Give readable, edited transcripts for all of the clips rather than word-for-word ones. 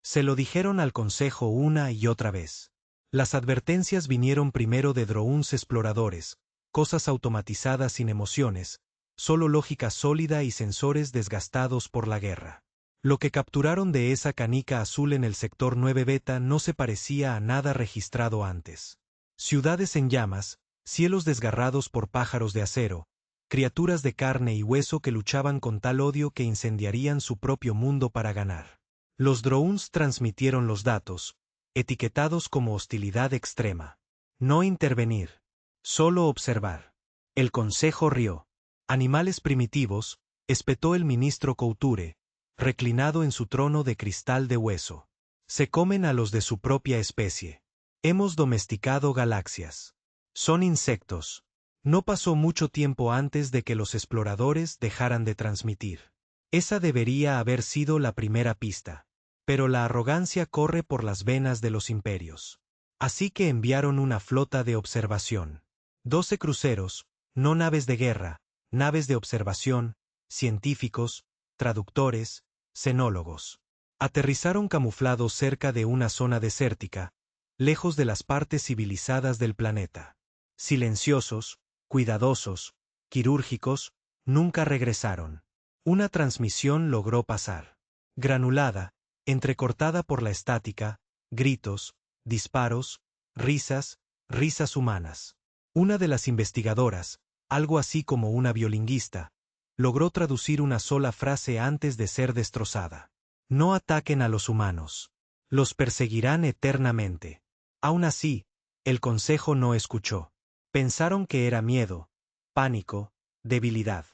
Se lo dijeron al consejo una y otra vez. Las advertencias vinieron primero de drones exploradores, cosas automatizadas sin emociones, solo lógica sólida y sensores desgastados por la guerra. Lo que capturaron de esa canica azul en el sector 9 beta no se parecía a nada registrado antes. Ciudades en llamas, cielos desgarrados por pájaros de acero, criaturas de carne y hueso que luchaban con tal odio que incendiarían su propio mundo para ganar. Los drones transmitieron los datos, etiquetados como hostilidad extrema. No intervenir. Solo observar. El consejo rió. Animales primitivos, espetó el ministro Couture, reclinado en su trono de cristal de hueso. Se comen a los de su propia especie. Hemos domesticado galaxias. Son insectos. No pasó mucho tiempo antes de que los exploradores dejaran de transmitir. Esa debería haber sido la primera pista. Pero la arrogancia corre por las venas de los imperios. Así que enviaron una flota de observación. 12 cruceros, no naves de guerra, naves de observación, científicos, traductores, cenólogos. Aterrizaron camuflados cerca de una zona desértica, lejos de las partes civilizadas del planeta. Silenciosos, cuidadosos, quirúrgicos, nunca regresaron. Una transmisión logró pasar. Granulada, entrecortada por la estática, gritos, disparos, risas, risas humanas. Una de las investigadoras, algo así como una violinguista, logró traducir una sola frase antes de ser destrozada. No ataquen a los humanos. Los perseguirán eternamente. Aún así, el consejo no escuchó. Pensaron que era miedo, pánico, debilidad.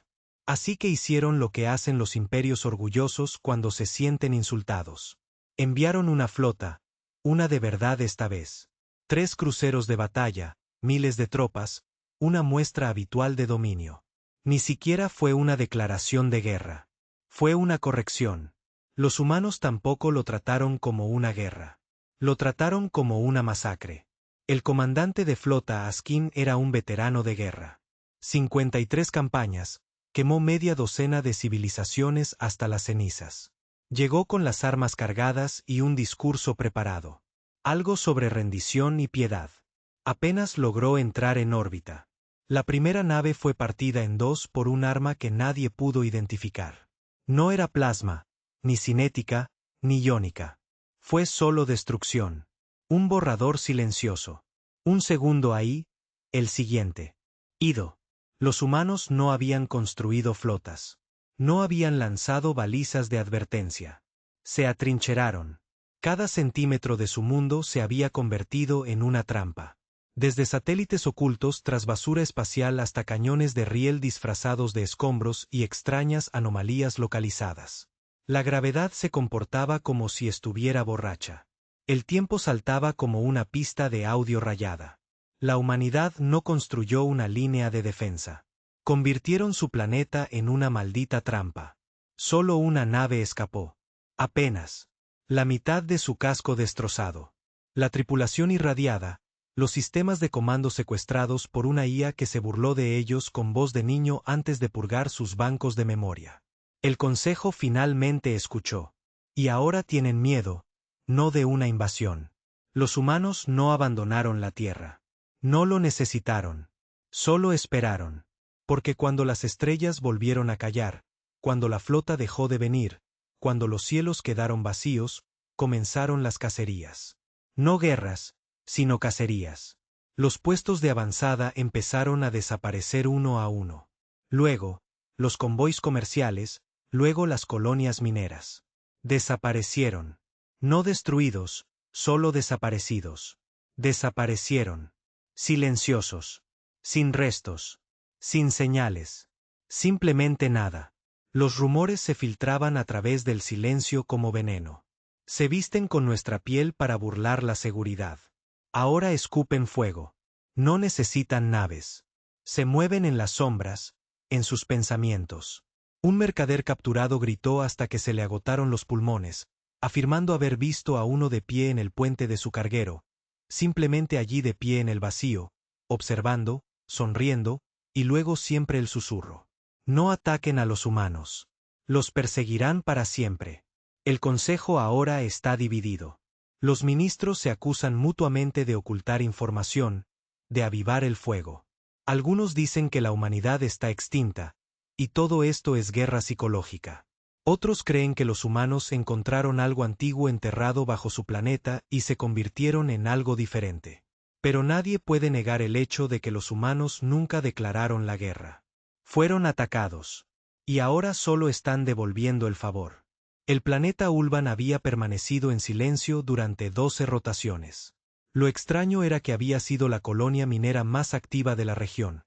Así que hicieron lo que hacen los imperios orgullosos cuando se sienten insultados. Enviaron una flota, una de verdad esta vez. 3 cruceros de batalla, miles de tropas, una muestra habitual de dominio. Ni siquiera fue una declaración de guerra. Fue una corrección. Los humanos tampoco lo trataron como una guerra. Lo trataron como una masacre. El comandante de flota Askin era un veterano de guerra. 53 campañas, quemó media docena de civilizaciones hasta las cenizas. Llegó con las armas cargadas y un discurso preparado. Algo sobre rendición y piedad. Apenas logró entrar en órbita. La primera nave fue partida en dos por un arma que nadie pudo identificar. No era plasma, ni cinética, ni iónica. Fue solo destrucción. Un borrador silencioso. Un segundo ahí, el siguiente. Ido. Los humanos no habían construido flotas. No habían lanzado balizas de advertencia. Se atrincheraron. Cada centímetro de su mundo se había convertido en una trampa. Desde satélites ocultos tras basura espacial hasta cañones de riel disfrazados de escombros y extrañas anomalías localizadas. La gravedad se comportaba como si estuviera borracha. El tiempo saltaba como una pista de audio rayada. La humanidad no construyó una línea de defensa. Convirtieron su planeta en una maldita trampa. Solo una nave escapó. Apenas. La mitad de su casco destrozado. La tripulación irradiada, los sistemas de comando secuestrados por una IA que se burló de ellos con voz de niño antes de purgar sus bancos de memoria. El consejo finalmente escuchó. Y ahora tienen miedo, no de una invasión. Los humanos no abandonaron la Tierra. No lo necesitaron. Solo esperaron. Porque cuando las estrellas volvieron a callar, cuando la flota dejó de venir, cuando los cielos quedaron vacíos, comenzaron las cacerías. No guerras, sino cacerías. Los puestos de avanzada empezaron a desaparecer uno a uno. Luego, los convoys comerciales, luego las colonias mineras. Desaparecieron. No destruidos, solo desaparecidos. Desaparecieron. Silenciosos. Sin restos. Sin señales. Simplemente nada. Los rumores se filtraban a través del silencio como veneno. Se visten con nuestra piel para burlar la seguridad. Ahora escupen fuego. No necesitan naves. Se mueven en las sombras, en sus pensamientos. Un mercader capturado gritó hasta que se le agotaron los pulmones, afirmando haber visto a uno de pie en el puente de su carguero, simplemente allí de pie en el vacío, observando, sonriendo, y luego siempre el susurro. No ataquen a los humanos. Los perseguirán para siempre. El Consejo ahora está dividido. Los ministros se acusan mutuamente de ocultar información, de avivar el fuego. Algunos dicen que la humanidad está extinta, y todo esto es guerra psicológica. Otros creen que los humanos encontraron algo antiguo enterrado bajo su planeta y se convirtieron en algo diferente. Pero nadie puede negar el hecho de que los humanos nunca declararon la guerra. Fueron atacados. Y ahora solo están devolviendo el favor. El planeta Ulban había permanecido en silencio durante 12 rotaciones. Lo extraño era que había sido la colonia minera más activa de la región.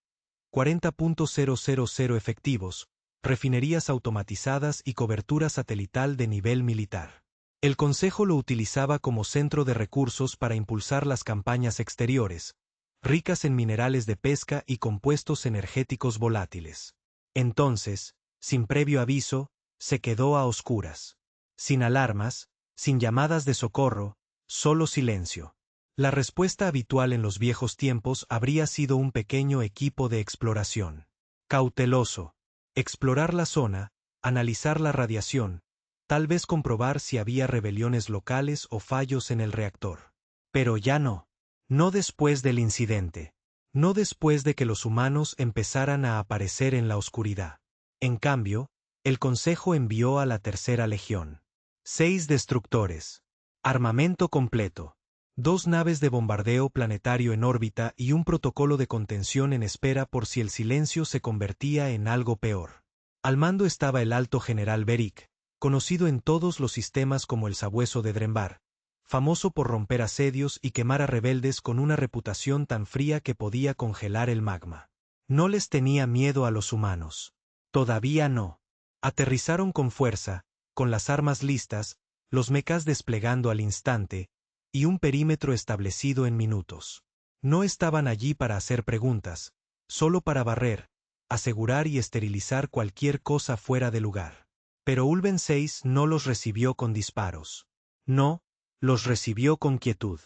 40.000 efectivos, refinerías automatizadas y cobertura satelital de nivel militar. El Consejo lo utilizaba como centro de recursos para impulsar las campañas exteriores, ricas en minerales de pesca y compuestos energéticos volátiles. Entonces, sin previo aviso, se quedó a oscuras. Sin alarmas, sin llamadas de socorro, solo silencio. La respuesta habitual en los viejos tiempos habría sido un pequeño equipo de exploración. Cauteloso. Explorar la zona, analizar la radiación, tal vez comprobar si había rebeliones locales o fallos en el reactor. Pero ya no. No después del incidente. No después de que los humanos empezaran a aparecer en la oscuridad. En cambio, el Consejo envió a la Tercera Legión. 6 destructores. Armamento completo. 2 naves de bombardeo planetario en órbita y un protocolo de contención en espera por si el silencio se convertía en algo peor. Al mando estaba el alto general Beric, conocido en todos los sistemas como el Sabueso de Drembar, famoso por romper asedios y quemar a rebeldes con una reputación tan fría que podía congelar el magma. No les tenía miedo a los humanos. Todavía no. Aterrizaron con fuerza, con las armas listas, los mechas desplegando al instante, y un perímetro establecido en minutos. No estaban allí para hacer preguntas, solo para barrer, asegurar y esterilizar cualquier cosa fuera de lugar. Pero Ulben 6 no los recibió con disparos. No, los recibió con quietud.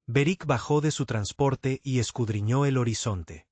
Beric bajó de su transporte y escudriñó el horizonte.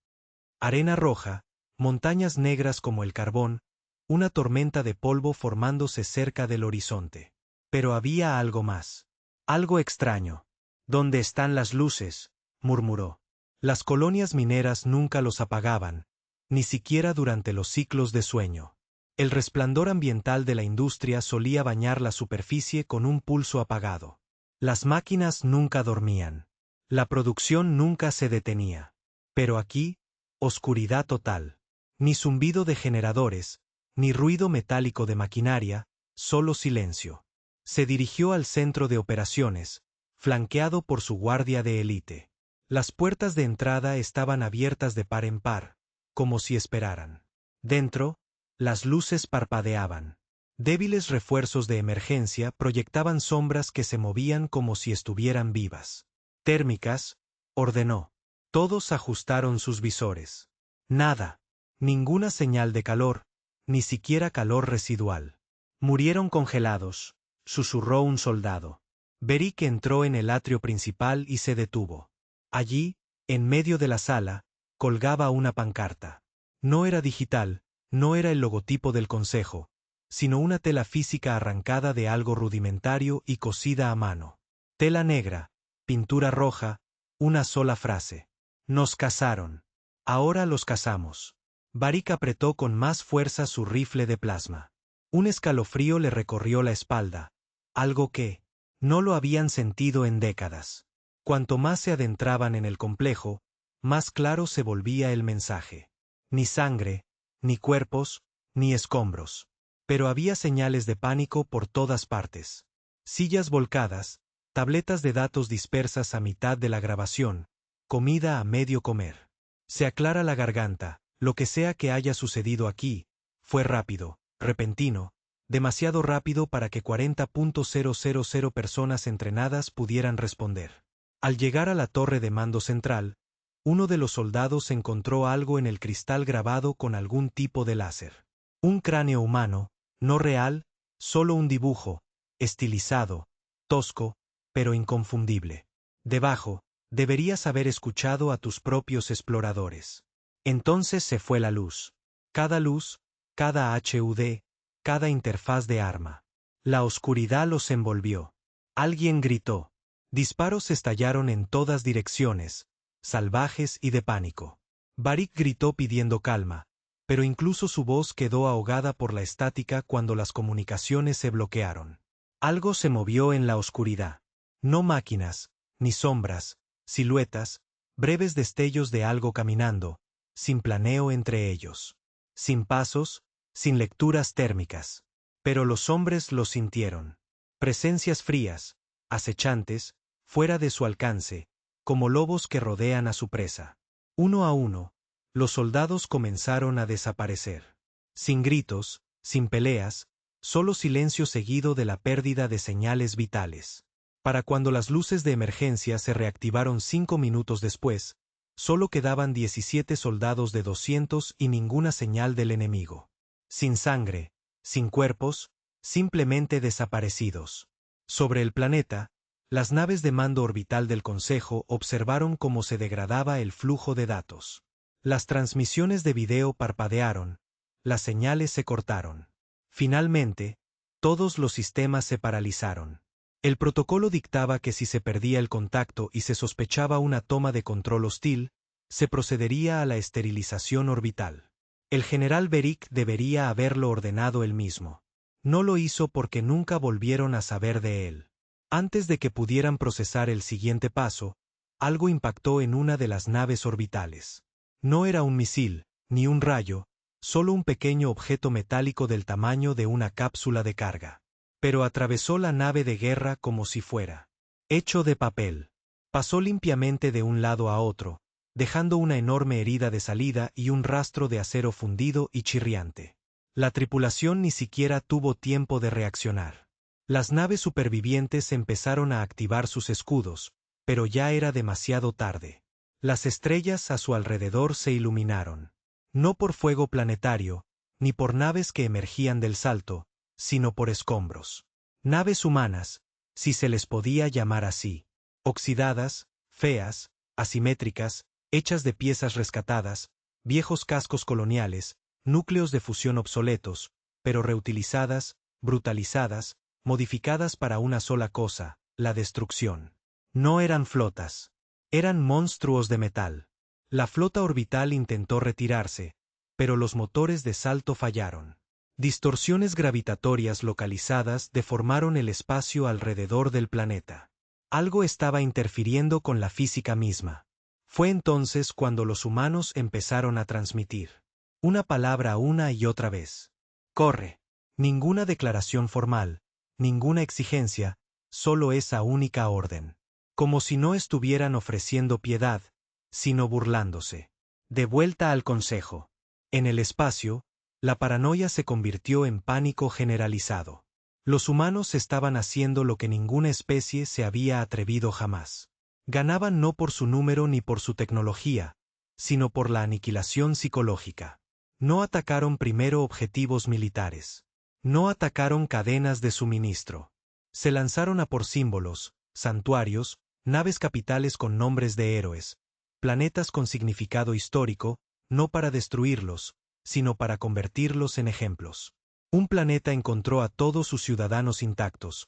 Arena roja, montañas negras como el carbón, una tormenta de polvo formándose cerca del horizonte. Pero había algo más. Algo extraño. ¿Dónde están las luces?, murmuró. Las colonias mineras nunca los apagaban, ni siquiera durante los ciclos de sueño. El resplandor ambiental de la industria solía bañar la superficie con un pulso apagado. Las máquinas nunca dormían. La producción nunca se detenía. Pero aquí, oscuridad total. Ni zumbido de generadores, ni ruido metálico de maquinaria, solo silencio. Se dirigió al centro de operaciones, flanqueado por su guardia de élite. Las puertas de entrada estaban abiertas de par en par, como si esperaran. Dentro, las luces parpadeaban. Débiles refuerzos de emergencia proyectaban sombras que se movían como si estuvieran vivas. Térmicas, ordenó. Todos ajustaron sus visores. Nada. Ninguna señal de calor, ni siquiera calor residual. Murieron congelados, susurró un soldado. Beric entró en el atrio principal y se detuvo. Allí, en medio de la sala, colgaba una pancarta. No era digital, no era el logotipo del Consejo, sino una tela física arrancada de algo rudimentario y cosida a mano. Tela negra, pintura roja, una sola frase. Nos cazaron. Ahora los cazamos. Beric apretó con más fuerza su rifle de plasma. Un escalofrío le recorrió la espalda, algo que no lo habían sentido en décadas. Cuanto más se adentraban en el complejo, más claro se volvía el mensaje. Ni sangre, ni cuerpos, ni escombros. Pero había señales de pánico por todas partes. Sillas volcadas, tabletas de datos dispersas a mitad de la grabación, comida a medio comer. Se aclara la garganta, lo que sea que haya sucedido aquí, fue rápido, repentino, demasiado rápido para que 40.000 personas entrenadas pudieran responder. Al llegar a la torre de mando central, uno de los soldados encontró algo en el cristal grabado con algún tipo de láser. Un cráneo humano, no real, solo un dibujo, estilizado, tosco, pero inconfundible. Debajo, deberías haber escuchado a tus propios exploradores. Entonces se fue la luz. Cada HUD, cada interfaz de arma. La oscuridad los envolvió. Alguien gritó. Disparos estallaron en todas direcciones, salvajes y de pánico. Varric gritó pidiendo calma, pero incluso su voz quedó ahogada por la estática cuando las comunicaciones se bloquearon. Algo se movió en la oscuridad. No máquinas, ni sombras, siluetas, breves destellos de algo caminando, sin planeo entre ellos. Sin pasos, sin lecturas térmicas. Pero los hombres lo sintieron. Presencias frías, acechantes, fuera de su alcance, como lobos que rodean a su presa. Uno a uno, los soldados comenzaron a desaparecer. Sin gritos, sin peleas, solo silencio seguido de la pérdida de señales vitales. Para cuando las luces de emergencia se reactivaron 5 minutos después, solo quedaban 17 soldados de 200 y ninguna señal del enemigo. Sin sangre, sin cuerpos, simplemente desaparecidos. Sobre el planeta, las naves de mando orbital del Consejo observaron cómo se degradaba el flujo de datos. Las transmisiones de video parpadearon, las señales se cortaron. Finalmente, todos los sistemas se paralizaron. El protocolo dictaba que si se perdía el contacto y se sospechaba una toma de control hostil, se procedería a la esterilización orbital. El general Varric debería haberlo ordenado él mismo. No lo hizo porque nunca volvieron a saber de él. Antes de que pudieran procesar el siguiente paso, algo impactó en una de las naves orbitales. No era un misil, ni un rayo, solo un pequeño objeto metálico del tamaño de una cápsula de carga. Pero atravesó la nave de guerra como si fuera hecho de papel. Pasó limpiamente de un lado a otro, dejando una enorme herida de salida y un rastro de acero fundido y chirriante. La tripulación ni siquiera tuvo tiempo de reaccionar. Las naves supervivientes empezaron a activar sus escudos, pero ya era demasiado tarde. Las estrellas a su alrededor se iluminaron. No por fuego planetario, ni por naves que emergían del salto, sino por escombros. Naves humanas, si se les podía llamar así. Oxidadas, feas, asimétricas, hechas de piezas rescatadas, viejos cascos coloniales, núcleos de fusión obsoletos, pero reutilizadas, brutalizadas, modificadas para una sola cosa, la destrucción. No eran flotas. Eran monstruos de metal. La flota orbital intentó retirarse, pero los motores de salto fallaron. Distorsiones gravitatorias localizadas deformaron el espacio alrededor del planeta. Algo estaba interfiriendo con la física misma. Fue entonces cuando los humanos empezaron a transmitir una palabra una y otra vez. Corre. Ninguna declaración formal, ninguna exigencia, solo esa única orden. Como si no estuvieran ofreciendo piedad, sino burlándose. De vuelta al Consejo. En el espacio, la paranoia se convirtió en pánico generalizado. Los humanos estaban haciendo lo que ninguna especie se había atrevido jamás. Ganaban no por su número ni por su tecnología, sino por la aniquilación psicológica. No atacaron primero objetivos militares. No atacaron cadenas de suministro. Se lanzaron a por símbolos, santuarios, naves capitales con nombres de héroes, planetas con significado histórico, no para destruirlos, sino para convertirlos en ejemplos. Un planeta encontró a todos sus ciudadanos intactos,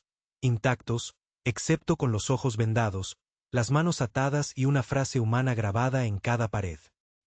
excepto con los ojos vendados, las manos atadas y una frase humana grabada en cada pared.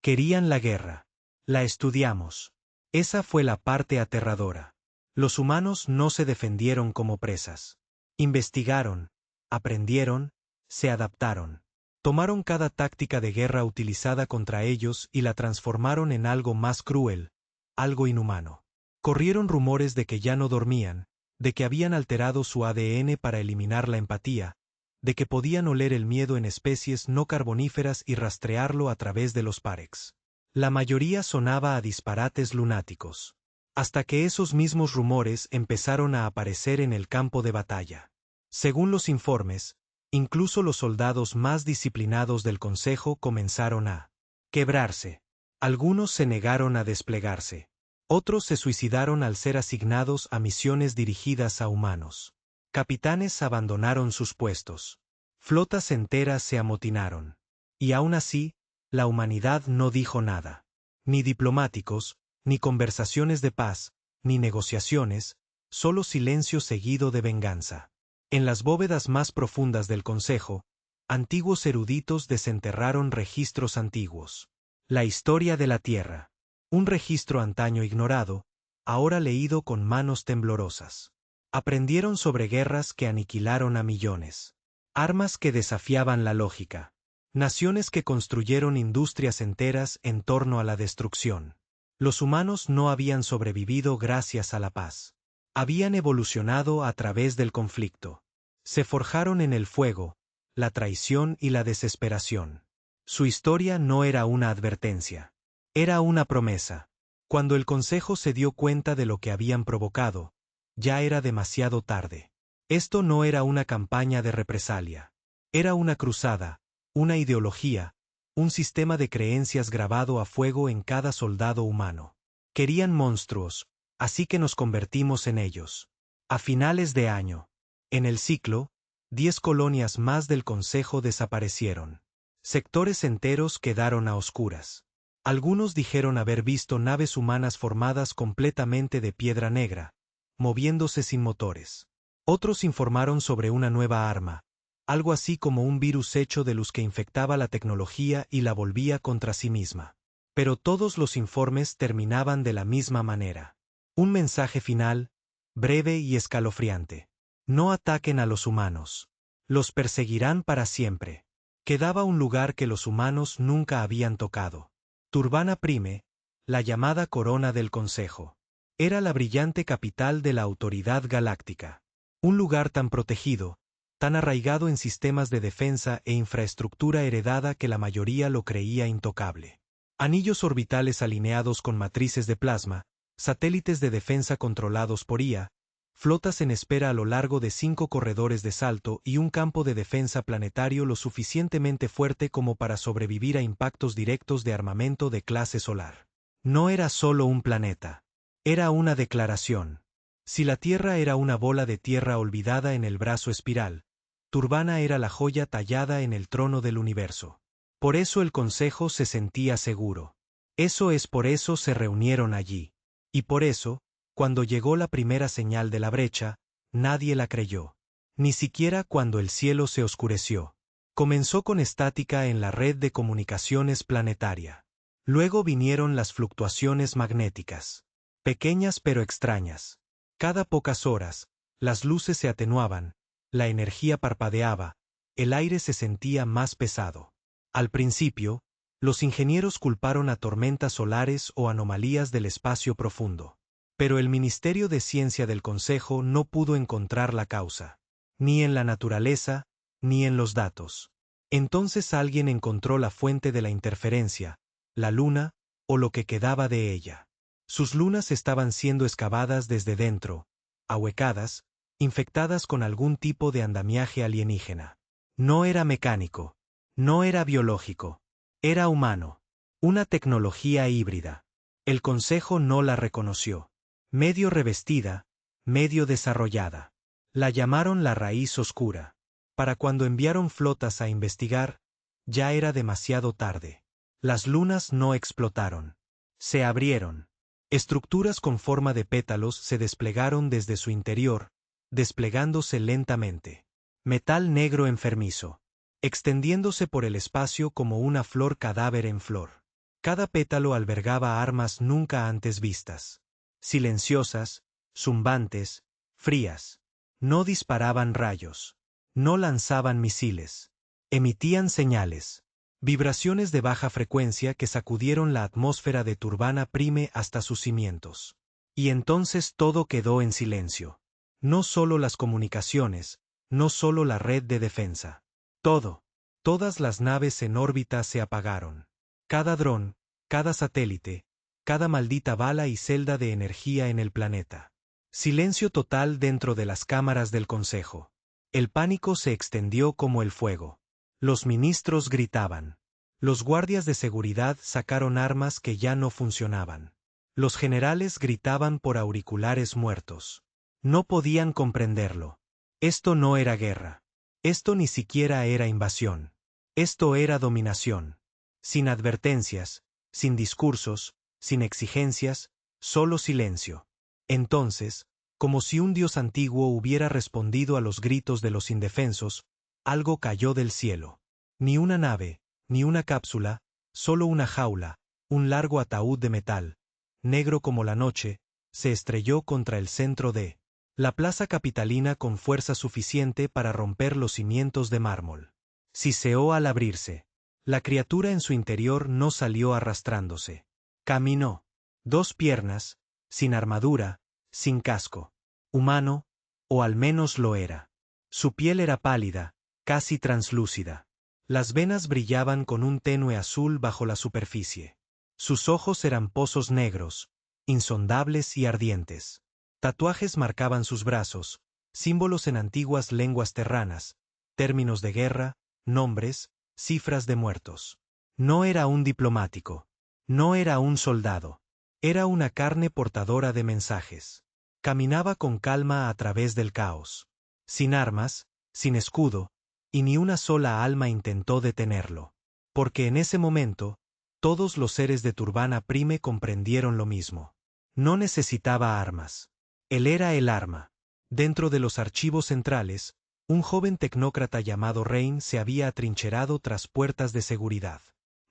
Querían la guerra. La estudiamos. Esa fue la parte aterradora. Los humanos no se defendieron como presas. Investigaron, aprendieron, se adaptaron. Tomaron cada táctica de guerra utilizada contra ellos y la transformaron en algo más cruel, algo inhumano. Corrieron rumores de que ya no dormían, de que habían alterado su ADN para eliminar la empatía, de que podían oler el miedo en especies no carboníferas y rastrearlo a través de los Parex. La mayoría sonaba a disparates lunáticos. Hasta que esos mismos rumores empezaron a aparecer en el campo de batalla. Según los informes, incluso los soldados más disciplinados del Consejo comenzaron a quebrarse. Algunos se negaron a desplegarse. Otros se suicidaron al ser asignados a misiones dirigidas a humanos. Capitanes abandonaron sus puestos. Flotas enteras se amotinaron. Y aún así, la humanidad no dijo nada. Ni diplomáticos, ni conversaciones de paz, ni negociaciones, solo silencio seguido de venganza. En las bóvedas más profundas del Consejo, antiguos eruditos desenterraron registros antiguos. La historia de la Tierra. Un registro antaño ignorado, ahora leído con manos temblorosas. Aprendieron sobre guerras que aniquilaron a millones. Armas que desafiaban la lógica. Naciones que construyeron industrias enteras en torno a la destrucción. Los humanos no habían sobrevivido gracias a la paz. Habían evolucionado a través del conflicto. Se forjaron en el fuego, la traición y la desesperación. Su historia no era una advertencia. Era una promesa. Cuando el Consejo se dio cuenta de lo que habían provocado, ya era demasiado tarde. Esto no era una campaña de represalia. Era una cruzada, una ideología, un sistema de creencias grabado a fuego en cada soldado humano. Querían monstruos, así que nos convertimos en ellos. A finales de año, en el ciclo, 10 colonias más del Consejo desaparecieron. Sectores enteros quedaron a oscuras. Algunos dijeron haber visto naves humanas formadas completamente de piedra negra, moviéndose sin motores. Otros informaron sobre una nueva arma, algo así como un virus hecho de luz que infectaba la tecnología y la volvía contra sí misma. Pero todos los informes terminaban de la misma manera. Un mensaje final, breve y escalofriante. No ataquen a los humanos. Los perseguirán para siempre. Quedaba un lugar que los humanos nunca habían tocado. Turbana Prime, la llamada corona del Consejo. Era la brillante capital de la autoridad galáctica. Un lugar tan protegido, tan arraigado en sistemas de defensa e infraestructura heredada que la mayoría lo creía intocable. Anillos orbitales alineados con matrices de plasma, satélites de defensa controlados por IA, flotas en espera a lo largo de 5 corredores de salto y un campo de defensa planetario lo suficientemente fuerte como para sobrevivir a impactos directos de armamento de clase solar. No era solo un planeta. Era una declaración. Si la Tierra era una bola de tierra olvidada en el brazo espiral, Turbana era la joya tallada en el trono del universo. Por eso el Consejo se sentía seguro. Eso es por eso se reunieron allí. Y por eso, cuando llegó la primera señal de la brecha, nadie la creyó. Ni siquiera cuando el cielo se oscureció. Comenzó con estática en la red de comunicaciones planetaria. Luego vinieron las fluctuaciones magnéticas. Pequeñas pero extrañas. Cada pocas horas, las luces se atenuaban, la energía parpadeaba, el aire se sentía más pesado. Al principio, los ingenieros culparon a tormentas solares o anomalías del espacio profundo. Pero el Ministerio de Ciencia del Consejo no pudo encontrar la causa. Ni en la naturaleza, ni en los datos. Entonces alguien encontró la fuente de la interferencia, la luna, o lo que quedaba de ella. Sus lunas estaban siendo excavadas desde dentro, ahuecadas, infectadas con algún tipo de andamiaje alienígena. No era mecánico, no era biológico, era humano. Una tecnología híbrida. El Consejo no la reconoció. Medio revestida, medio desarrollada. La llamaron la raíz oscura. Para cuando enviaron flotas a investigar, ya era demasiado tarde. Las lunas no explotaron. Se abrieron. Estructuras con forma de pétalos se desplegaron desde su interior, desplegándose lentamente. Metal negro enfermizo, extendiéndose por el espacio como una flor cadáver en flor. Cada pétalo albergaba armas nunca antes vistas. Silenciosas, zumbantes, frías. No disparaban rayos. No lanzaban misiles. Emitían señales. Vibraciones de baja frecuencia que sacudieron la atmósfera de Turbana Prime hasta sus cimientos. Y entonces todo quedó en silencio. No solo las comunicaciones, no solo la red de defensa. Todo. Todas las naves en órbita se apagaron. Cada dron, cada satélite, cada maldita bala y celda de energía en el planeta. Silencio total dentro de las cámaras del Consejo. El pánico se extendió como el fuego. Los ministros gritaban. Los guardias de seguridad sacaron armas que ya no funcionaban. Los generales gritaban por auriculares muertos. No podían comprenderlo. Esto no era guerra. Esto ni siquiera era invasión. Esto era dominación. Sin advertencias, sin discursos, sin exigencias, solo silencio. Entonces, Como si un dios antiguo hubiera respondido a los gritos de los indefensos, algo cayó del cielo. Ni una nave, ni una cápsula, solo una jaula, un largo ataúd de metal, negro como la noche, se estrelló contra el centro de la plaza capitalina con fuerza suficiente para romper los cimientos de mármol. Siseó al abrirse. La criatura en su interior no salió arrastrándose. Caminó. 2 piernas, sin armadura, sin casco. Humano, o al menos lo era. Su piel era pálida, casi translúcida. Las venas brillaban con un tenue azul bajo la superficie. Sus ojos eran pozos negros, insondables y ardientes. Tatuajes marcaban sus brazos, símbolos en antiguas lenguas terranas, términos de guerra, nombres, cifras de muertos. No era un diplomático. No era un soldado. Era una carne portadora de mensajes. Caminaba con calma a través del caos. Sin armas, sin escudo, y ni una sola alma intentó detenerlo. Porque en ese momento, todos los seres de Turbana Prime comprendieron lo mismo. No necesitaba armas. Él era el arma. Dentro de los archivos centrales, un joven tecnócrata llamado Rain se había atrincherado tras puertas de seguridad.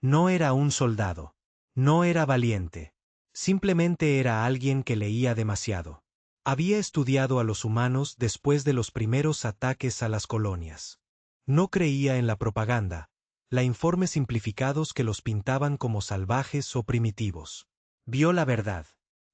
No era un soldado. No era valiente. Simplemente era alguien que leía demasiado. Había estudiado a los humanos después de los primeros ataques a las colonias. No creía en la propaganda, la informes simplificados que los pintaban como salvajes o primitivos. Vio la verdad.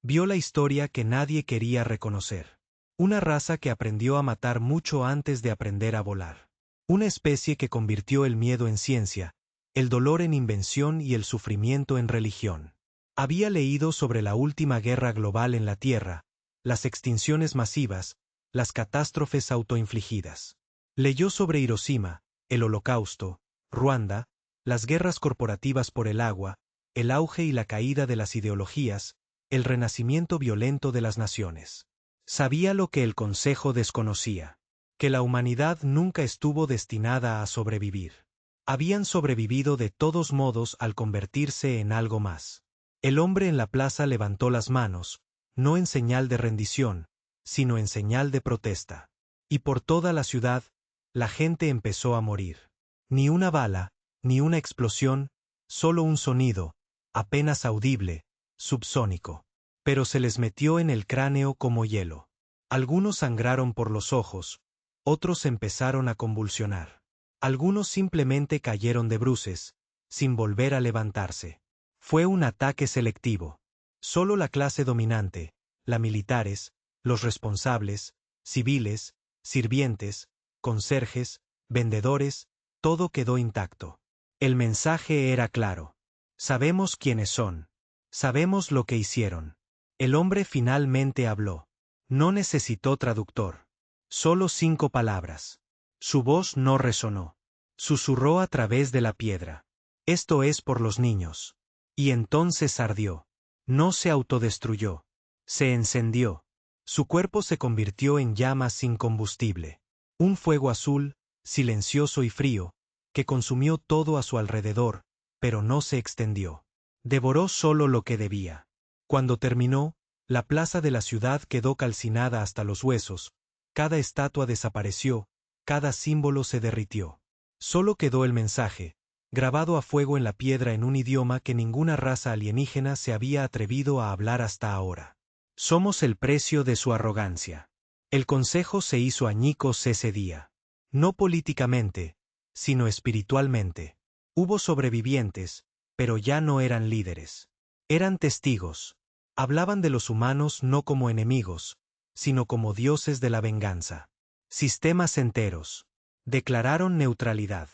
Vio la historia que nadie quería reconocer. Una raza que aprendió a matar mucho antes de aprender a volar. Una especie que convirtió el miedo en ciencia, el dolor en invención y el sufrimiento en religión. Había leído sobre la última guerra global en la Tierra, las extinciones masivas, las catástrofes autoinfligidas. Leyó sobre Hiroshima, el Holocausto, Ruanda, las guerras corporativas por el agua, el auge y la caída de las ideologías, el renacimiento violento de las naciones. Sabía lo que el Consejo desconocía, que la humanidad nunca estuvo destinada a sobrevivir. Habían sobrevivido de todos modos al convertirse en algo más. El hombre en la plaza levantó las manos, no en señal de rendición, sino en señal de protesta. Y por toda la ciudad, la gente empezó a morir. Ni una bala, ni una explosión, solo un sonido, apenas audible, subsónico. Pero se les metió en el cráneo como hielo. Algunos sangraron por los ojos, otros empezaron a convulsionar. Algunos simplemente cayeron de bruces, sin volver a levantarse. Fue un ataque selectivo. Solo la clase dominante, la militares, los responsables, civiles, sirvientes, conserjes, vendedores, todo quedó intacto. El mensaje era claro. Sabemos quiénes son. Sabemos lo que hicieron. El hombre finalmente habló. No necesitó traductor. Solo 5 palabras. Su voz no resonó. Susurró a través de la piedra. Esto es por los niños. Y entonces ardió. No se autodestruyó. Se encendió. Su cuerpo se convirtió en llamas sin combustible. Un fuego azul, silencioso y frío, que consumió todo a su alrededor, pero no se extendió. Devoró solo lo que debía. Cuando terminó, la plaza de la ciudad quedó calcinada hasta los huesos, cada estatua desapareció, cada símbolo se derritió. Solo quedó el mensaje, grabado a fuego en la piedra en un idioma que ninguna raza alienígena se había atrevido a hablar hasta ahora. Somos el precio de su arrogancia. El consejo se hizo añicos ese día. No políticamente, sino espiritualmente. Hubo sobrevivientes, pero ya no eran líderes. Eran testigos. Hablaban de los humanos no como enemigos, sino como dioses de la venganza. Sistemas enteros. Declararon neutralidad.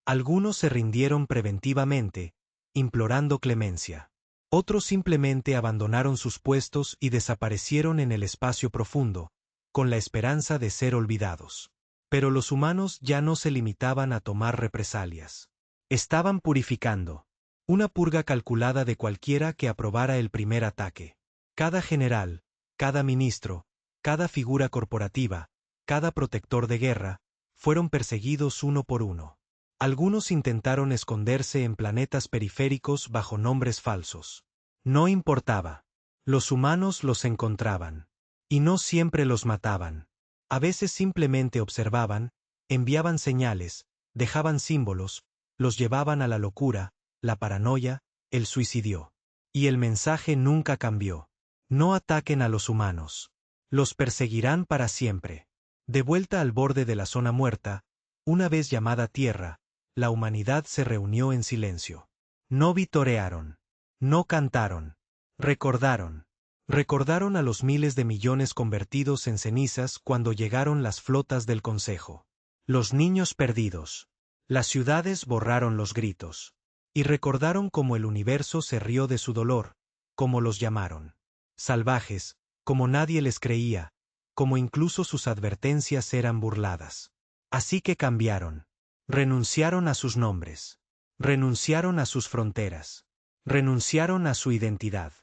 Algunos se rindieron preventivamente, implorando clemencia. Otros simplemente abandonaron sus puestos y desaparecieron en el espacio profundo, con la esperanza de ser olvidados. Pero los humanos ya no se limitaban a tomar represalias. Estaban purificando. Una purga calculada de cualquiera que aprobara el primer ataque. Cada general, cada ministro, cada figura corporativa, cada protector de guerra, fueron perseguidos uno por uno. Algunos intentaron esconderse en planetas periféricos bajo nombres falsos. No importaba. Los humanos los encontraban. Y no siempre los mataban. A veces simplemente observaban, enviaban señales, dejaban símbolos, los llevaban a la locura, la paranoia, el suicidio. Y el mensaje nunca cambió. No ataquen a los humanos. Los perseguirán para siempre. De vuelta al borde de la zona muerta, una vez llamada Tierra, la humanidad se reunió en silencio. No vitorearon. No cantaron. Recordaron. Recordaron a los miles de millones convertidos en cenizas cuando llegaron las flotas del Consejo. Los niños perdidos. Las ciudades borraron los gritos. Y recordaron cómo el universo se rió de su dolor, como los llamaron. Salvajes, como nadie les creía, como incluso sus advertencias eran burladas. Así que cambiaron. Renunciaron a sus nombres. Renunciaron a sus fronteras. Renunciaron a su identidad.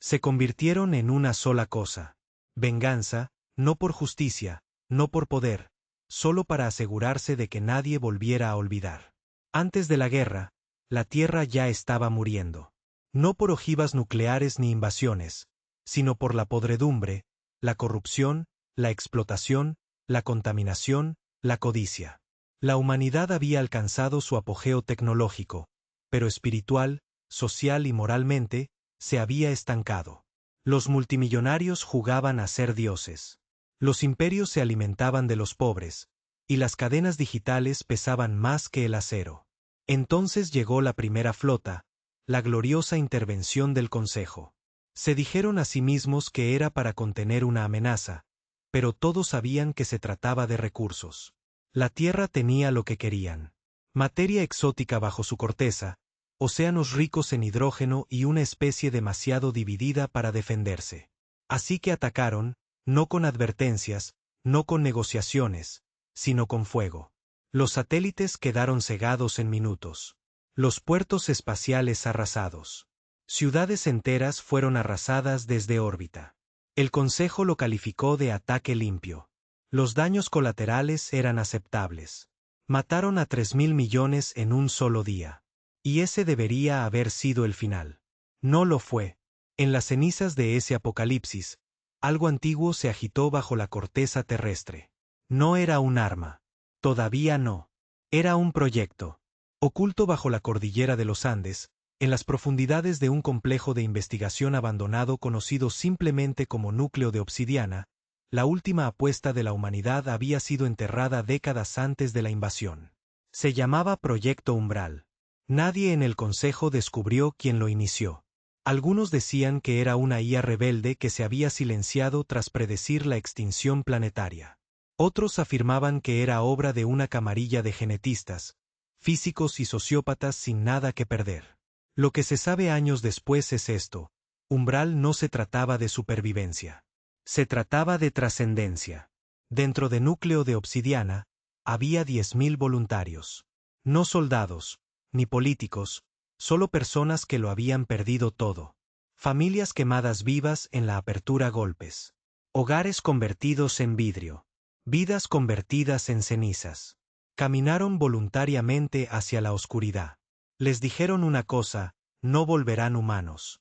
Se convirtieron en una sola cosa. Venganza, no por justicia, no por poder, solo para asegurarse de que nadie volviera a olvidar. Antes de la guerra, la Tierra ya estaba muriendo. No por ojivas nucleares ni invasiones, sino por la podredumbre, la corrupción, la explotación, la contaminación, la codicia. La humanidad había alcanzado su apogeo tecnológico, pero espiritual, social y moralmente, se había estancado. Los multimillonarios jugaban a ser dioses. Los imperios se alimentaban de los pobres, y las cadenas digitales pesaban más que el acero. Entonces llegó la primera flota, la gloriosa intervención del Consejo. Se dijeron a sí mismos que era para contener una amenaza, pero todos sabían que se trataba de recursos. La Tierra tenía lo que querían. Materia exótica bajo su corteza, océanos ricos en hidrógeno y una especie demasiado dividida para defenderse. Así que atacaron, no con advertencias, no con negociaciones, sino con fuego. Los satélites quedaron cegados en minutos. Los puertos espaciales arrasados. Ciudades enteras fueron arrasadas desde órbita. El Consejo lo calificó de ataque limpio. Los daños colaterales eran aceptables. Mataron a 3.000 millones en un solo día. Y ese debería haber sido el final. No lo fue. En las cenizas de ese apocalipsis, algo antiguo se agitó bajo la corteza terrestre. No era un arma. Todavía no. Era un proyecto. Oculto bajo la cordillera de los Andes, en las profundidades de un complejo de investigación abandonado conocido simplemente como núcleo de obsidiana, la última apuesta de la humanidad había sido enterrada décadas antes de la invasión. Se llamaba Proyecto Umbral. Nadie en el Consejo descubrió quién lo inició. Algunos decían que era una IA rebelde que se había silenciado tras predecir la extinción planetaria. Otros afirmaban que era obra de una camarilla de genetistas, físicos y sociópatas sin nada que perder. Lo que se sabe años después es esto: Umbral no se trataba de supervivencia. Se trataba de trascendencia. Dentro de núcleo de obsidiana, había 10.000 voluntarios. No soldados, ni políticos, solo personas que lo habían perdido todo. Familias quemadas vivas en la apertura a golpes. Hogares convertidos en vidrio. Vidas convertidas en cenizas. Caminaron voluntariamente hacia la oscuridad. Les dijeron una cosa: no volverán humanos.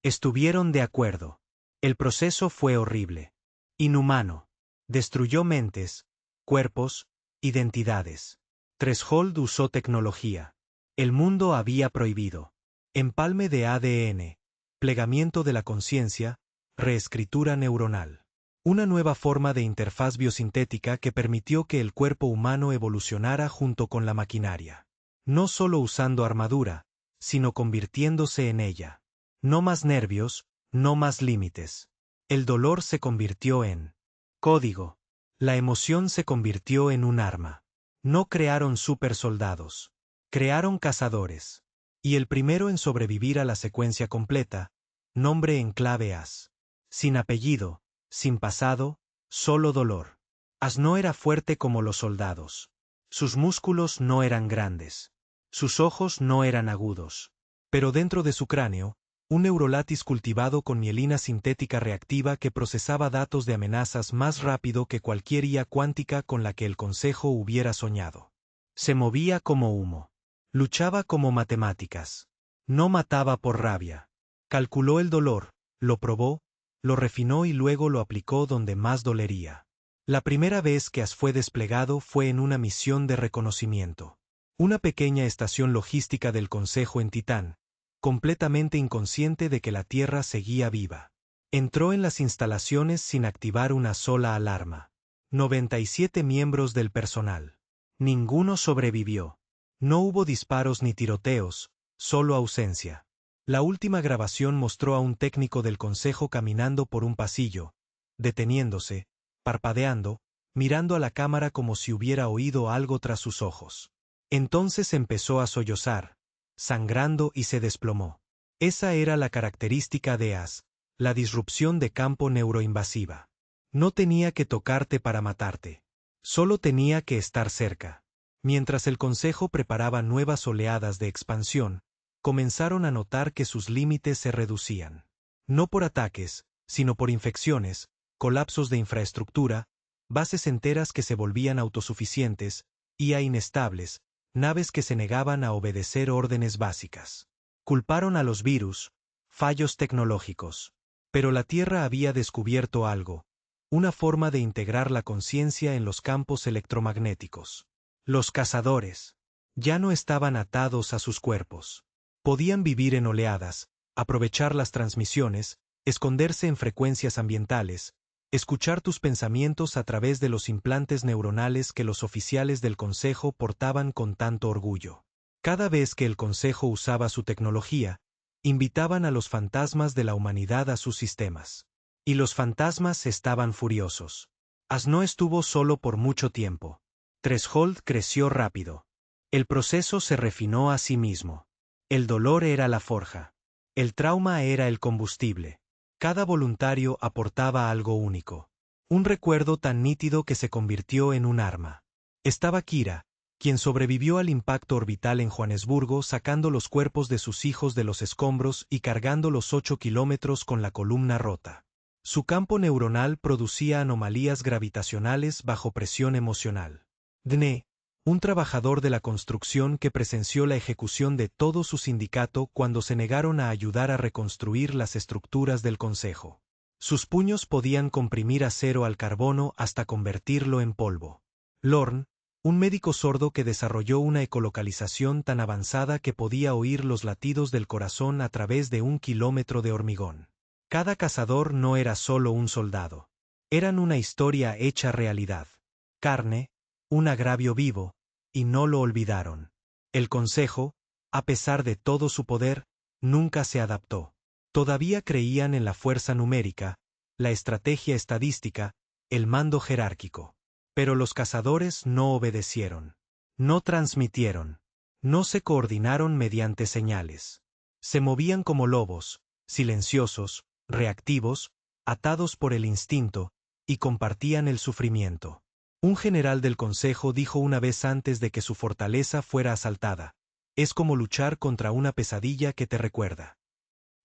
Estuvieron de acuerdo. El proceso fue horrible. Inhumano. Destruyó mentes, cuerpos, identidades. Threshold usó tecnología. El mundo había prohibido. Empalme de ADN, plegamiento de la conciencia, reescritura neuronal. Una nueva forma de interfaz biosintética que permitió que el cuerpo humano evolucionara junto con la maquinaria. No solo usando armadura, sino convirtiéndose en ella. No más nervios, no más límites. El dolor se convirtió en código. La emoción se convirtió en un arma. No crearon supersoldados. Crearon cazadores. Y el primero en sobrevivir a la secuencia completa, nombre en clave AS. Sin apellido, sin pasado, solo dolor. AS no era fuerte como los soldados. Sus músculos no eran grandes. Sus ojos no eran agudos. Pero dentro de su cráneo, un neurolátiz cultivado con mielina sintética reactiva que procesaba datos de amenazas más rápido que cualquier IA cuántica con la que el Consejo hubiera soñado. Se movía como humo. Luchaba como matemáticas. No mataba por rabia. Calculó el dolor, lo probó, lo refinó y luego lo aplicó donde más dolería. La primera vez que AS fue desplegado fue en una misión de reconocimiento. Una pequeña estación logística del Consejo en Titán, completamente inconsciente de que la Tierra seguía viva. Entró en las instalaciones sin activar una sola alarma. 97 miembros del personal. Ninguno sobrevivió. No hubo disparos ni tiroteos, solo ausencia. La última grabación mostró a un técnico del Consejo caminando por un pasillo, deteniéndose, parpadeando, mirando a la cámara como si hubiera oído algo tras sus ojos. Entonces empezó a sollozar, sangrando y se desplomó. Esa era la característica de AS, la disrupción de campo neuroinvasiva. No tenía que tocarte para matarte. Solo tenía que estar cerca. Mientras el Consejo preparaba nuevas oleadas de expansión, comenzaron a notar que sus límites se reducían. No por ataques, sino por infecciones, colapsos de infraestructura, bases enteras que se volvían autosuficientes, IA inestables, naves que se negaban a obedecer órdenes básicas. Culparon a los virus, fallos tecnológicos. Pero la Tierra había descubierto algo, una forma de integrar la conciencia en los campos electromagnéticos. Los cazadores ya no estaban atados a sus cuerpos. Podían vivir en oleadas, aprovechar las transmisiones, esconderse en frecuencias ambientales, escuchar tus pensamientos a través de los implantes neuronales que los oficiales del Consejo portaban con tanto orgullo. Cada vez que el Consejo usaba su tecnología, invitaban a los fantasmas de la humanidad a sus sistemas. Y los fantasmas estaban furiosos. AS no estuvo solo por mucho tiempo. Threshold creció rápido. El proceso se refinó a sí mismo. El dolor era la forja. El trauma era el combustible. Cada voluntario aportaba algo único. Un recuerdo tan nítido que se convirtió en un arma. Estaba Kira, quien sobrevivió al impacto orbital en Johannesburgo sacando los cuerpos de sus hijos de los escombros y cargando los 8 kilómetros con la columna rota. Su campo neuronal producía anomalías gravitacionales bajo presión emocional. Dne, un trabajador de la construcción que presenció la ejecución de todo su sindicato cuando se negaron a ayudar a reconstruir las estructuras del Consejo. Sus puños podían comprimir acero al carbono hasta convertirlo en polvo. Lorne, un médico sordo que desarrolló una ecolocalización tan avanzada que podía oír los latidos del corazón a través de 1 kilómetro de hormigón. Cada cazador no era solo un soldado. Eran una historia hecha realidad. Carne, un agravio vivo, y no lo olvidaron. El Consejo, a pesar de todo su poder, nunca se adaptó. Todavía creían en la fuerza numérica, la estrategia estadística, el mando jerárquico. Pero los cazadores no obedecieron. No transmitieron. No se coordinaron mediante señales. Se movían como lobos, silenciosos, reactivos, atados por el instinto, y compartían el sufrimiento. Un general del Consejo dijo una vez antes de que su fortaleza fuera asaltada: es como luchar contra una pesadilla que te recuerda.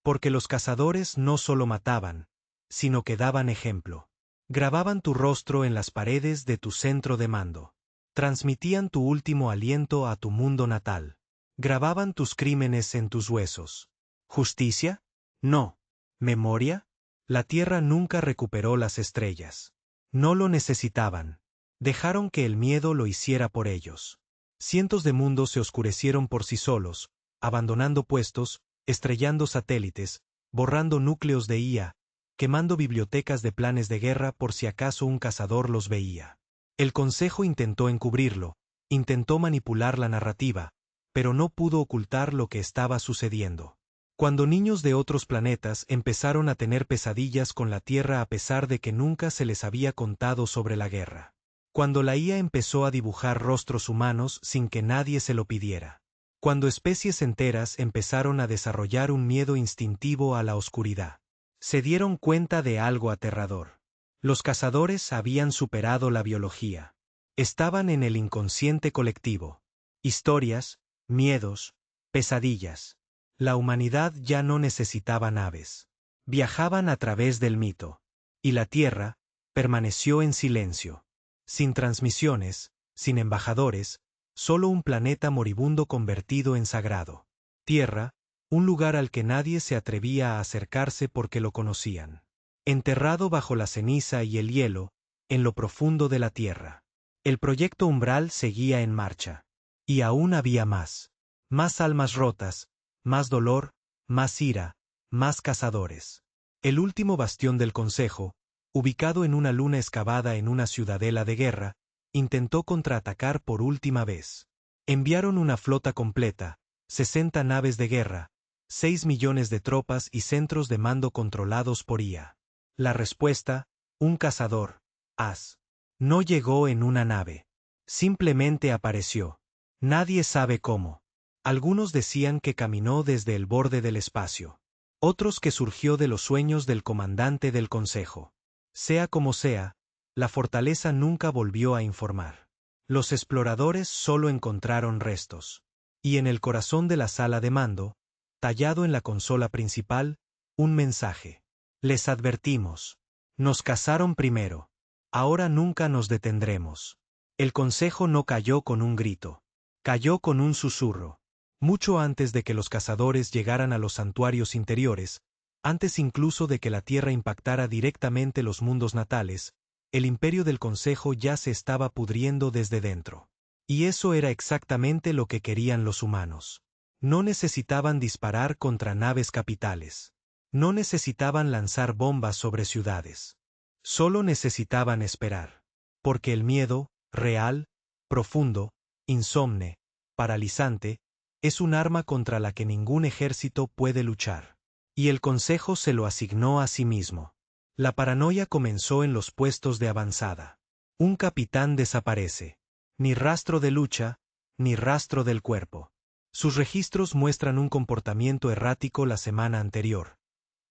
Porque los cazadores no solo mataban, sino que daban ejemplo. Grababan tu rostro en las paredes de tu centro de mando. Transmitían tu último aliento a tu mundo natal. Grababan tus crímenes en tus huesos. ¿Justicia? No. ¿Memoria? La Tierra nunca recuperó las estrellas. No lo necesitaban. Dejaron que el miedo lo hiciera por ellos. Cientos de mundos se oscurecieron por sí solos, abandonando puestos, estrellando satélites, borrando núcleos de IA, quemando bibliotecas de planes de guerra por si acaso un cazador los veía. El Consejo intentó encubrirlo, intentó manipular la narrativa, pero no pudo ocultar lo que estaba sucediendo. Cuando niños de otros planetas empezaron a tener pesadillas con la Tierra a pesar de que nunca se les había contado sobre la guerra. Cuando la IA empezó a dibujar rostros humanos sin que nadie se lo pidiera. Cuando especies enteras empezaron a desarrollar un miedo instintivo a la oscuridad. Se dieron cuenta de algo aterrador. Los cazadores habían superado la biología. Estaban en el inconsciente colectivo. Historias, miedos, pesadillas. La humanidad ya no necesitaba naves. Viajaban a través del mito. Y la Tierra permaneció en silencio. Sin transmisiones, sin embajadores, solo un planeta moribundo convertido en sagrado. Tierra, un lugar al que nadie se atrevía a acercarse porque lo conocían. enterrado bajo la ceniza y el hielo, en lo profundo de la tierra. El proyecto Umbral seguía en marcha. Y aún había más. Más almas rotas, más dolor, más ira, más cazadores. El último bastión del Consejo, ubicado en una luna excavada en una ciudadela de guerra, intentó contraatacar por última vez. Enviaron una flota completa, 60 naves de guerra, 6 millones de tropas y centros de mando controlados por IA. La respuesta, un cazador, As. No llegó en una nave. Simplemente apareció. Nadie sabe cómo. Algunos decían que caminó desde el borde del espacio. Otros que surgió de los sueños del comandante del Consejo. Sea como sea, la fortaleza nunca volvió a informar. Los exploradores solo encontraron restos. Y en el corazón de la sala de mando, tallado en la consola principal, un mensaje. Les advertimos. Nos cazaron primero. Ahora nunca nos detendremos. El Consejo no cayó con un grito. Cayó con un susurro. Mucho antes de que los cazadores llegaran a los santuarios interiores, antes incluso de que la Tierra impactara directamente los mundos natales, el imperio del Consejo ya se estaba pudriendo desde dentro. Y eso era exactamente lo que querían los humanos. No necesitaban disparar contra naves capitales. No necesitaban lanzar bombas sobre ciudades. Solo necesitaban esperar. Porque el miedo, real, profundo, insomne, paralizante, es un arma contra la que ningún ejército puede luchar. Y el Consejo se lo asignó a sí mismo. La paranoia comenzó en los puestos de avanzada. Un capitán desaparece. Ni rastro de lucha, ni rastro del cuerpo. Sus registros muestran un comportamiento errático la semana anterior.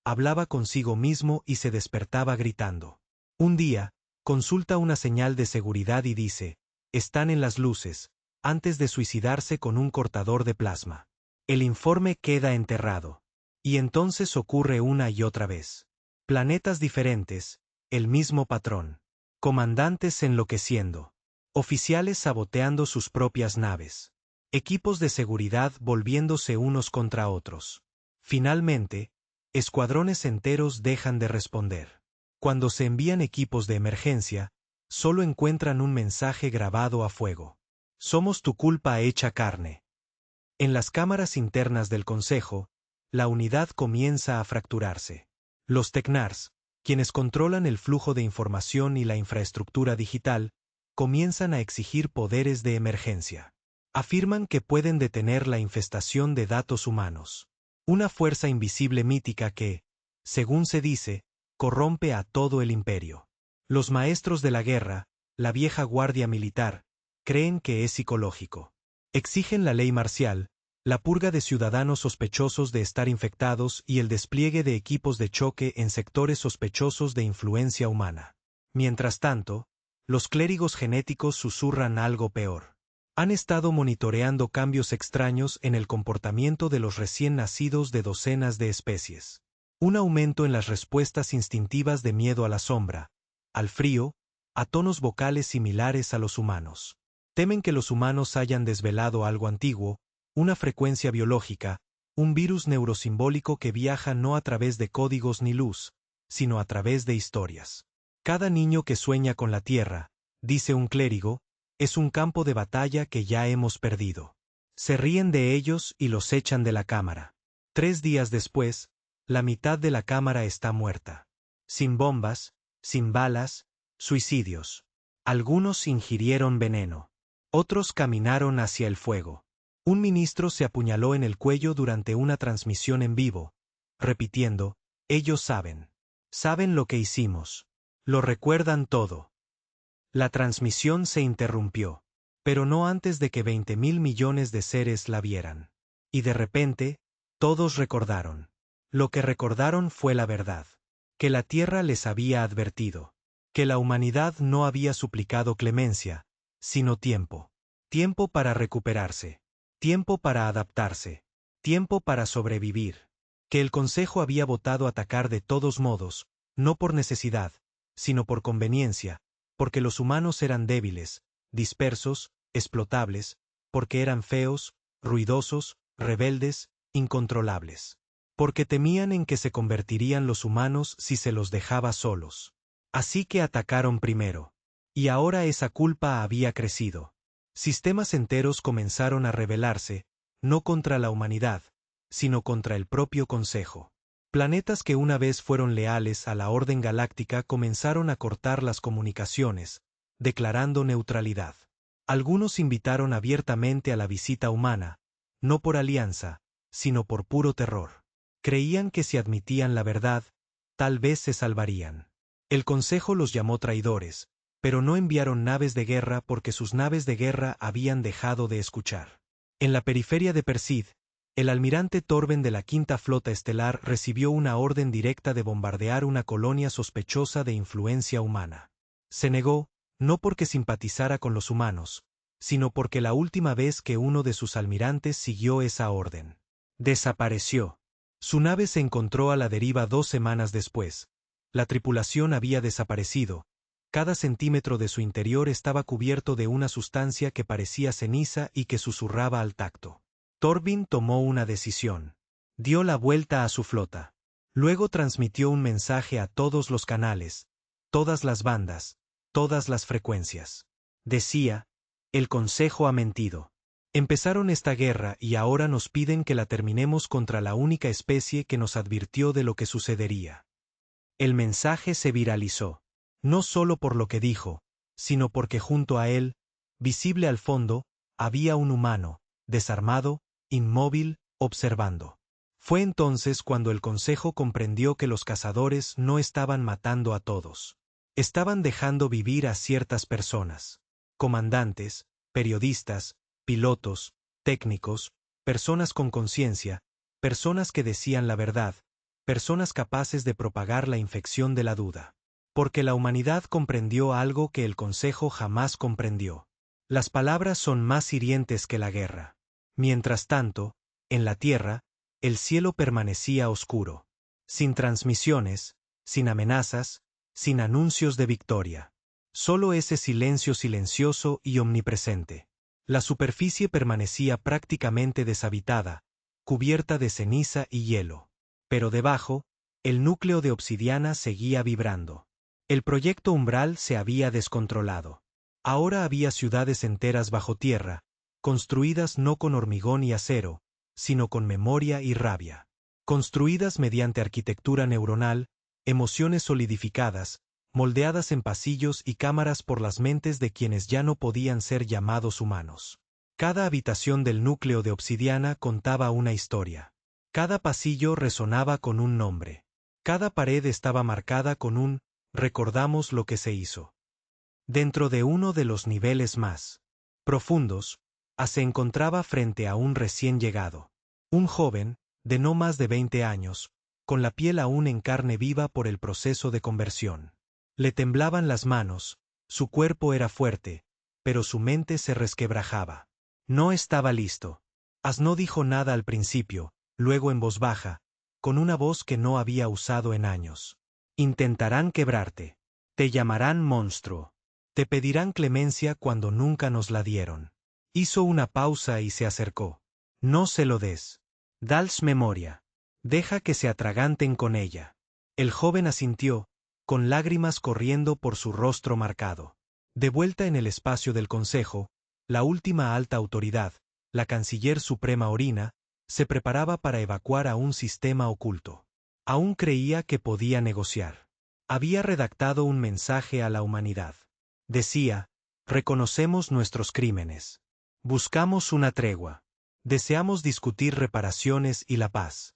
Hablaba consigo mismo y se despertaba gritando. Un día, consulta una señal de seguridad y dice, están en las luces, antes de suicidarse con un cortador de plasma. El informe queda enterrado. Y entonces ocurre una y otra vez. Planetas diferentes, el mismo patrón. Comandantes enloqueciendo. Oficiales saboteando sus propias naves. Equipos de seguridad volviéndose unos contra otros. Finalmente, escuadrones enteros dejan de responder. Cuando se envían equipos de emergencia, solo encuentran un mensaje grabado a fuego. Somos tu culpa hecha carne. En las cámaras internas del Consejo, la unidad comienza a fracturarse. Los Tecnars, quienes controlan el flujo de información y la infraestructura digital, comienzan a exigir poderes de emergencia. Afirman que pueden detener la infestación de datos humanos. Una fuerza invisible mítica que, según se dice, corrompe a todo el imperio. Los maestros de la guerra, la vieja guardia militar, creen que es psicológico. Exigen la ley marcial, la purga de ciudadanos sospechosos de estar infectados y el despliegue de equipos de choque en sectores sospechosos de influencia humana. Mientras tanto, los clérigos genéticos susurran algo peor. Han estado monitoreando cambios extraños en el comportamiento de los recién nacidos de docenas de especies. Un aumento en las respuestas instintivas de miedo a la sombra, al frío, a tonos vocales similares a los humanos. Temen que los humanos hayan desvelado algo antiguo, una frecuencia biológica, un virus neurosimbólico que viaja no a través de códigos ni luz, sino a través de historias. Cada niño que sueña con la Tierra, dice un clérigo, es un campo de batalla que ya hemos perdido. Se ríen de ellos y los echan de la cámara. 3 días después, la mitad de la cámara está muerta. Sin bombas, sin balas, suicidios. Algunos ingirieron veneno. Otros caminaron hacia el fuego. Un ministro se apuñaló en el cuello durante una transmisión en vivo, repitiendo, ellos saben. Saben lo que hicimos. Lo recuerdan todo. La transmisión se interrumpió, pero no antes de que 20.000 millones de seres la vieran. Y de repente, todos recordaron. Lo que recordaron fue la verdad. Que la Tierra les había advertido. Que la humanidad no había suplicado clemencia, sino tiempo. Tiempo para recuperarse. Tiempo para adaptarse. Tiempo para sobrevivir. Que el Consejo había votado atacar de todos modos, no por necesidad, sino por conveniencia, porque los humanos eran débiles, dispersos, explotables, porque eran feos, ruidosos, rebeldes, incontrolables. porque temían en que se convertirían los humanos si se los dejaba solos. Así que atacaron primero. Y ahora esa culpa había crecido. Sistemas enteros comenzaron a rebelarse, no contra la humanidad, sino contra el propio Consejo. Planetas que una vez fueron leales a la orden galáctica comenzaron a cortar las comunicaciones, declarando neutralidad. Algunos invitaron abiertamente a la visita humana, no por alianza, sino por puro terror. Creían que si admitían la verdad, tal vez se salvarían. El Consejo los llamó traidores, pero no enviaron naves de guerra porque sus naves de guerra habían dejado de escuchar. En la periferia de Persid, el almirante Torben de la Quinta Flota Estelar recibió una orden directa de bombardear una colonia sospechosa de influencia humana. Se negó, no porque simpatizara con los humanos, sino porque la última vez que uno de sus almirantes siguió esa orden, desapareció. Su nave se encontró a la deriva 2 semanas después. La tripulación había desaparecido. Cada centímetro de su interior estaba cubierto de una sustancia que parecía ceniza y que susurraba al tacto. Torben tomó una decisión. Dio la vuelta a su flota. Luego transmitió un mensaje a todos los canales, todas las bandas, todas las frecuencias. Decía: el Consejo ha mentido. Empezaron esta guerra y ahora nos piden que la terminemos contra la única especie que nos advirtió de lo que sucedería. El mensaje se viralizó, no solo por lo que dijo, sino porque junto a él, visible al fondo, había un humano, desarmado, inmóvil, observando. Fue entonces cuando el Consejo comprendió que los cazadores no estaban matando a todos. Estaban dejando vivir a ciertas personas. Comandantes, periodistas, pilotos, técnicos, personas con conciencia, personas que decían la verdad, personas capaces de propagar la infección de la duda. Porque la humanidad comprendió algo que el Consejo jamás comprendió. Las palabras son más hirientes que la guerra. Mientras tanto, en la tierra, el cielo permanecía oscuro. Sin transmisiones, sin amenazas, sin anuncios de victoria. Solo ese silencio silencioso y omnipresente. La superficie permanecía prácticamente deshabitada, cubierta de ceniza y hielo. Pero debajo, el núcleo de obsidiana seguía vibrando. El proyecto Umbral se había descontrolado. Ahora había ciudades enteras bajo tierra, construidas no con hormigón y acero, sino con memoria y rabia. Construidas mediante arquitectura neuronal, emociones solidificadas, moldeadas en pasillos y cámaras por las mentes de quienes ya no podían ser llamados humanos. Cada habitación del núcleo de obsidiana contaba una historia. Cada pasillo resonaba con un nombre. Cada pared estaba marcada con un «recordamos lo que se hizo». Dentro de uno de los niveles más profundos, se encontraba frente a un recién llegado. Un joven, de no más de 20 años, con la piel aún en carne viva por el proceso de conversión. Le temblaban las manos, su cuerpo era fuerte, pero su mente se resquebrajaba. No estaba listo. No dijo nada al principio, luego en voz baja, con una voz que no había usado en años. Intentarán quebrarte. Te llamarán monstruo. Te pedirán clemencia cuando nunca nos la dieron. Hizo una pausa y se acercó. No se lo des. Dals memoria. Deja que se atraganten con ella. El joven asintió, con lágrimas corriendo por su rostro marcado. De vuelta en el espacio del Consejo, la última alta autoridad, la canciller suprema Orina, se preparaba para evacuar a un sistema oculto. Aún creía que podía negociar. Había redactado un mensaje a la humanidad. Decía: reconocemos nuestros crímenes. Buscamos una tregua. Deseamos discutir reparaciones y la paz.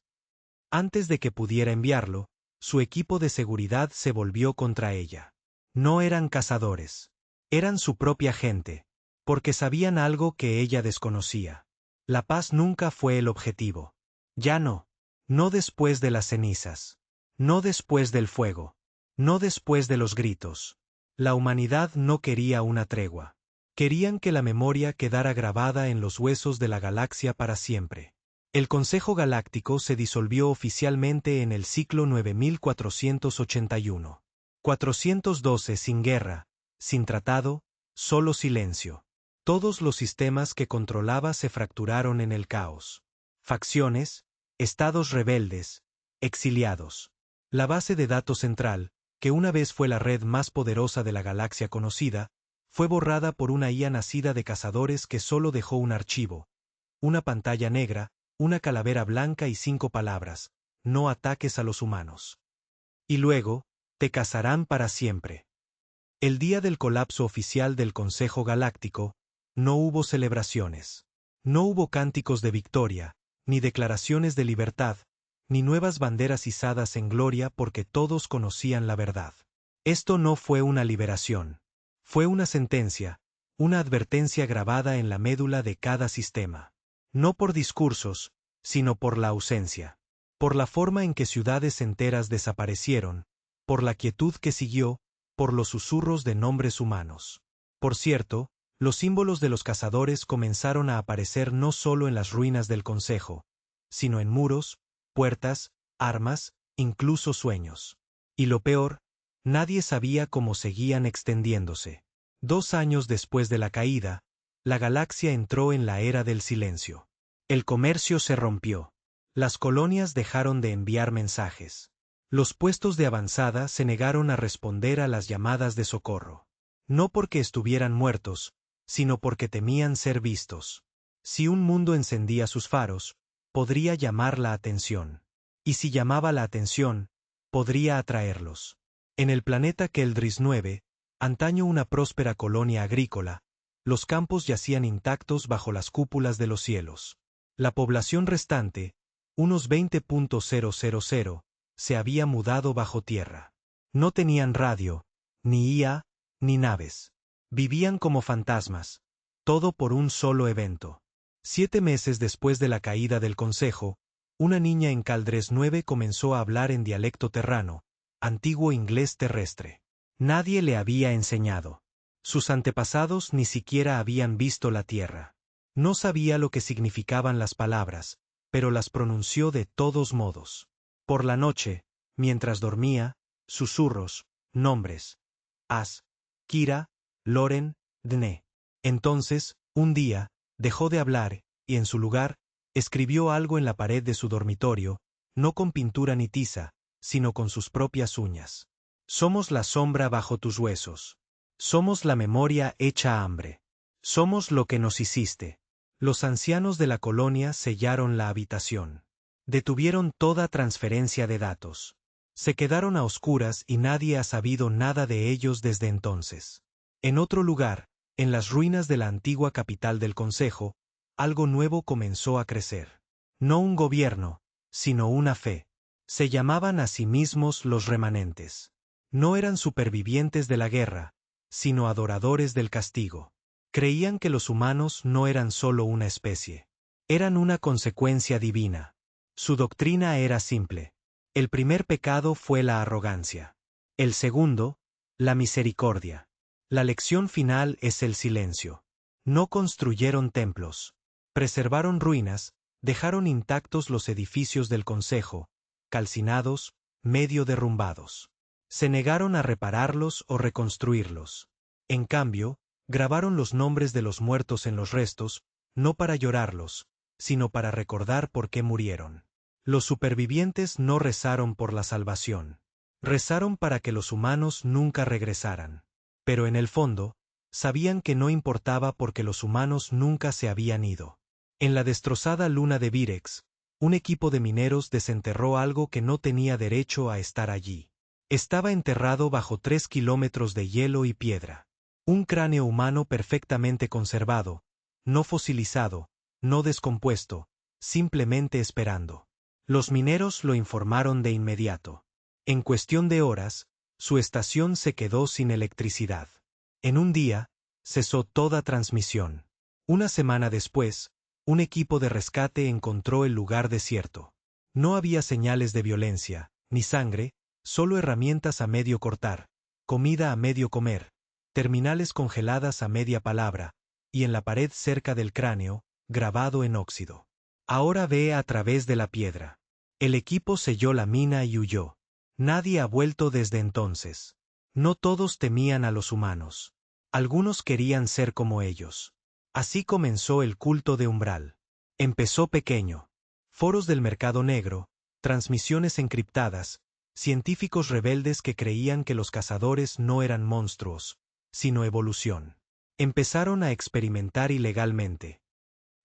Antes de que pudiera enviarlo, su equipo de seguridad se volvió contra ella. No eran cazadores. Eran su propia gente, porque sabían algo que ella desconocía. La paz nunca fue el objetivo. Ya no. No después de las cenizas. No después del fuego. No después de los gritos. La humanidad no quería una tregua. Querían que la memoria quedara grabada en los huesos de la galaxia para siempre. El Consejo Galáctico se disolvió oficialmente en el ciclo 9481. 412 sin guerra, sin tratado, solo silencio. Todos los sistemas que controlaba se fracturaron en el caos. Facciones, estados rebeldes, exiliados. La base de datos central, que una vez fue la red más poderosa de la galaxia conocida, fue borrada por una IA nacida de cazadores que solo dejó un archivo, una pantalla negra, una calavera blanca y 5 palabras: no ataques a los humanos. Y luego, te cazarán para siempre. El día del colapso oficial del Consejo Galáctico, no hubo celebraciones. No hubo cánticos de victoria, ni declaraciones de libertad, ni nuevas banderas izadas en gloria porque todos conocían la verdad. Esto no fue una liberación. Fue una sentencia, una advertencia grabada en la médula de cada sistema. No por discursos, sino por la ausencia. Por la forma en que ciudades enteras desaparecieron, por la quietud que siguió, por los susurros de nombres humanos. Por cierto, los símbolos de los cazadores comenzaron a aparecer no solo en las ruinas del Consejo, sino en muros, puertas, armas, incluso sueños. Y lo peor, nadie sabía cómo seguían extendiéndose. 2 años después de la caída, la galaxia entró en la era del silencio. El comercio se rompió. Las colonias dejaron de enviar mensajes. Los puestos de avanzada se negaron a responder a las llamadas de socorro. No porque estuvieran muertos, sino porque temían ser vistos. Si un mundo encendía sus faros, podría llamar la atención. Y si llamaba la atención, podría atraerlos. En el planeta Keldris 9, antaño una próspera colonia agrícola, los campos yacían intactos bajo las cúpulas de los cielos. La población restante, unos 20.000, se había mudado bajo tierra. No tenían radio, ni IA, ni naves. Vivían como fantasmas, todo por un solo evento. 7 meses después de la caída del Consejo, una niña en Caldres 9 comenzó a hablar en dialecto terrano, antiguo inglés terrestre. Nadie le había enseñado. Sus antepasados ni siquiera habían visto la tierra. No sabía lo que significaban las palabras, pero las pronunció de todos modos. Por la noche, mientras dormía, susurros, nombres. As, Kira, Loren, Dne. Entonces, un día, dejó de hablar, y en su lugar, escribió algo en la pared de su dormitorio, no con pintura ni tiza, sino con sus propias uñas. Somos la sombra bajo tus huesos. Somos la memoria hecha hambre. Somos lo que nos hiciste. Los ancianos de la colonia sellaron la habitación. Detuvieron toda transferencia de datos. Se quedaron a oscuras y nadie ha sabido nada de ellos desde entonces. En otro lugar, en las ruinas de la antigua capital del Consejo, algo nuevo comenzó a crecer. No un gobierno, sino una fe. Se llamaban a sí mismos los remanentes. No eran supervivientes de la guerra, sino adoradores del castigo. Creían que los humanos no eran solo una especie. Eran una consecuencia divina. Su doctrina era simple. El primer pecado fue la arrogancia. El segundo, la misericordia. La lección final es el silencio. No construyeron templos. Preservaron ruinas, dejaron intactos los edificios del Consejo, calcinados, medio derrumbados. Se negaron a repararlos o reconstruirlos. En cambio, grabaron los nombres de los muertos en los restos, no para llorarlos, sino para recordar por qué murieron. Los supervivientes no rezaron por la salvación. Rezaron para que los humanos nunca regresaran. Pero en el fondo, sabían que no importaba porque los humanos nunca se habían ido. En la destrozada luna de Virex, un equipo de mineros desenterró algo que no tenía derecho a estar allí. Estaba enterrado bajo 3 kilómetros de hielo y piedra. Un cráneo humano perfectamente conservado, no fosilizado, no descompuesto, simplemente esperando. Los mineros lo informaron de inmediato. En cuestión de horas, su estación se quedó sin electricidad. En un día, cesó toda transmisión. Una semana después, un equipo de rescate encontró el lugar desierto. No había señales de violencia, ni sangre, solo herramientas a medio cortar, comida a medio comer, terminales congeladas a media palabra, y en la pared cerca del cráneo, grabado en óxido. Ahora ve a través de la piedra. El equipo selló la mina y huyó. Nadie ha vuelto desde entonces. No todos temían a los humanos. Algunos querían ser como ellos. Así comenzó el culto de Umbral. Empezó pequeño. Foros del mercado negro, transmisiones encriptadas, científicos rebeldes que creían que los cazadores no eran monstruos, sino evolución. Empezaron a experimentar ilegalmente.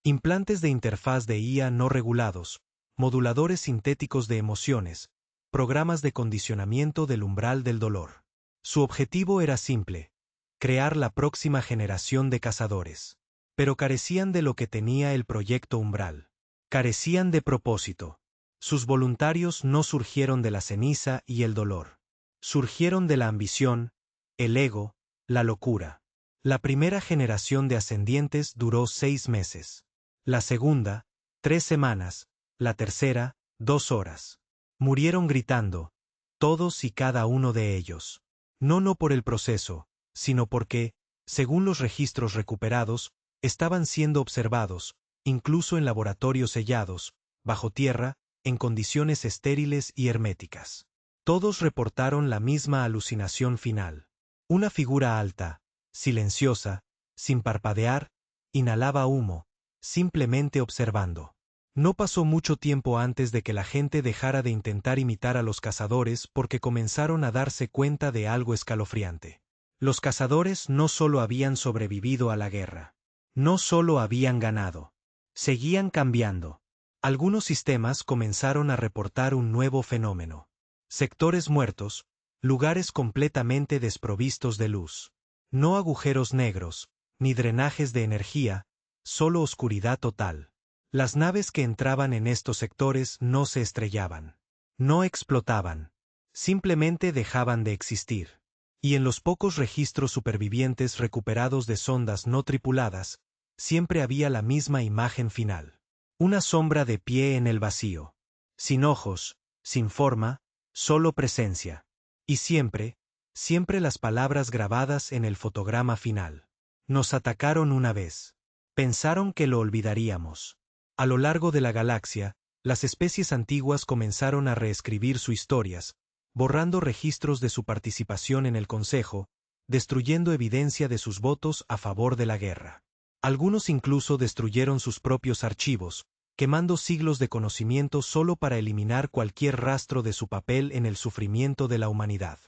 Implantes de interfaz de IA no regulados, moduladores sintéticos de emociones, programas de condicionamiento del umbral del dolor. Su objetivo era simple: crear la próxima generación de cazadores. Pero carecían de lo que tenía el proyecto Umbral. Carecían de propósito. Sus voluntarios no surgieron de la ceniza y el dolor. Surgieron de la ambición, el ego, la locura. La primera generación de ascendientes duró 6 meses. La segunda, 3 semanas. La tercera, 2 horas. Murieron gritando, todos y cada uno de ellos. No por el proceso, sino porque, según los registros recuperados, estaban siendo observados, incluso en laboratorios sellados, bajo tierra, en condiciones estériles y herméticas. Todos reportaron la misma alucinación final. Una figura alta, silenciosa, sin parpadear, inhalaba humo, simplemente observando. No pasó mucho tiempo antes de que la gente dejara de intentar imitar a los cazadores porque comenzaron a darse cuenta de algo escalofriante. Los cazadores no solo habían sobrevivido a la guerra. No solo habían ganado. Seguían cambiando. Algunos sistemas comenzaron a reportar un nuevo fenómeno. Sectores muertos, lugares completamente desprovistos de luz. No agujeros negros, ni drenajes de energía, solo oscuridad total. Las naves que entraban en estos sectores no se estrellaban. No explotaban. Simplemente dejaban de existir. Y en los pocos registros supervivientes recuperados de sondas no tripuladas, siempre había la misma imagen final. Una sombra de pie en el vacío. Sin ojos, sin forma, solo presencia. Y siempre las palabras grabadas en el fotograma final. Nos atacaron una vez. Pensaron que lo olvidaríamos. A lo largo de la galaxia, las especies antiguas comenzaron a reescribir sus historias, borrando registros de su participación en el Consejo, destruyendo evidencia de sus votos a favor de la guerra. Algunos incluso destruyeron sus propios archivos, quemando siglos de conocimiento solo para eliminar cualquier rastro de su papel en el sufrimiento de la humanidad.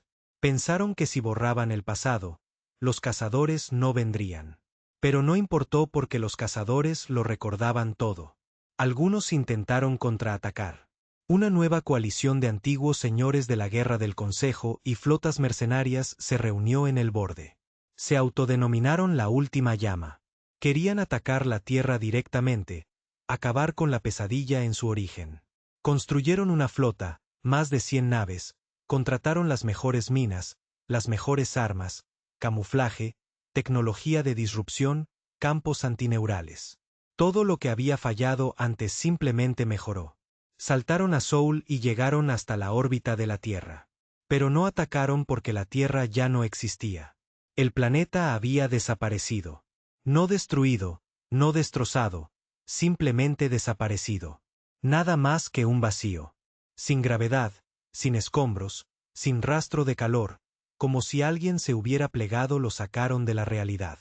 Pensaron que si borraban el pasado, los cazadores no vendrían. Pero no importó porque los cazadores lo recordaban todo. Algunos intentaron contraatacar. Una nueva coalición de antiguos señores de la guerra del Consejo y flotas mercenarias se reunió en el borde. Se autodenominaron la Última Llama. Querían atacar la Tierra directamente, acabar con la pesadilla en su origen. Construyeron una flota, más de 100 naves, contrataron las mejores minas, las mejores armas, camuflaje, tecnología de disrupción, campos antineurales. Todo lo que había fallado antes simplemente mejoró. Saltaron a Soul y llegaron hasta la órbita de la Tierra. Pero no atacaron porque la Tierra ya no existía. El planeta había desaparecido. No destruido, no destrozado, simplemente desaparecido. Nada más que un vacío. Sin gravedad, sin escombros, sin rastro de calor, como si alguien se hubiera plegado lo sacaron de la realidad.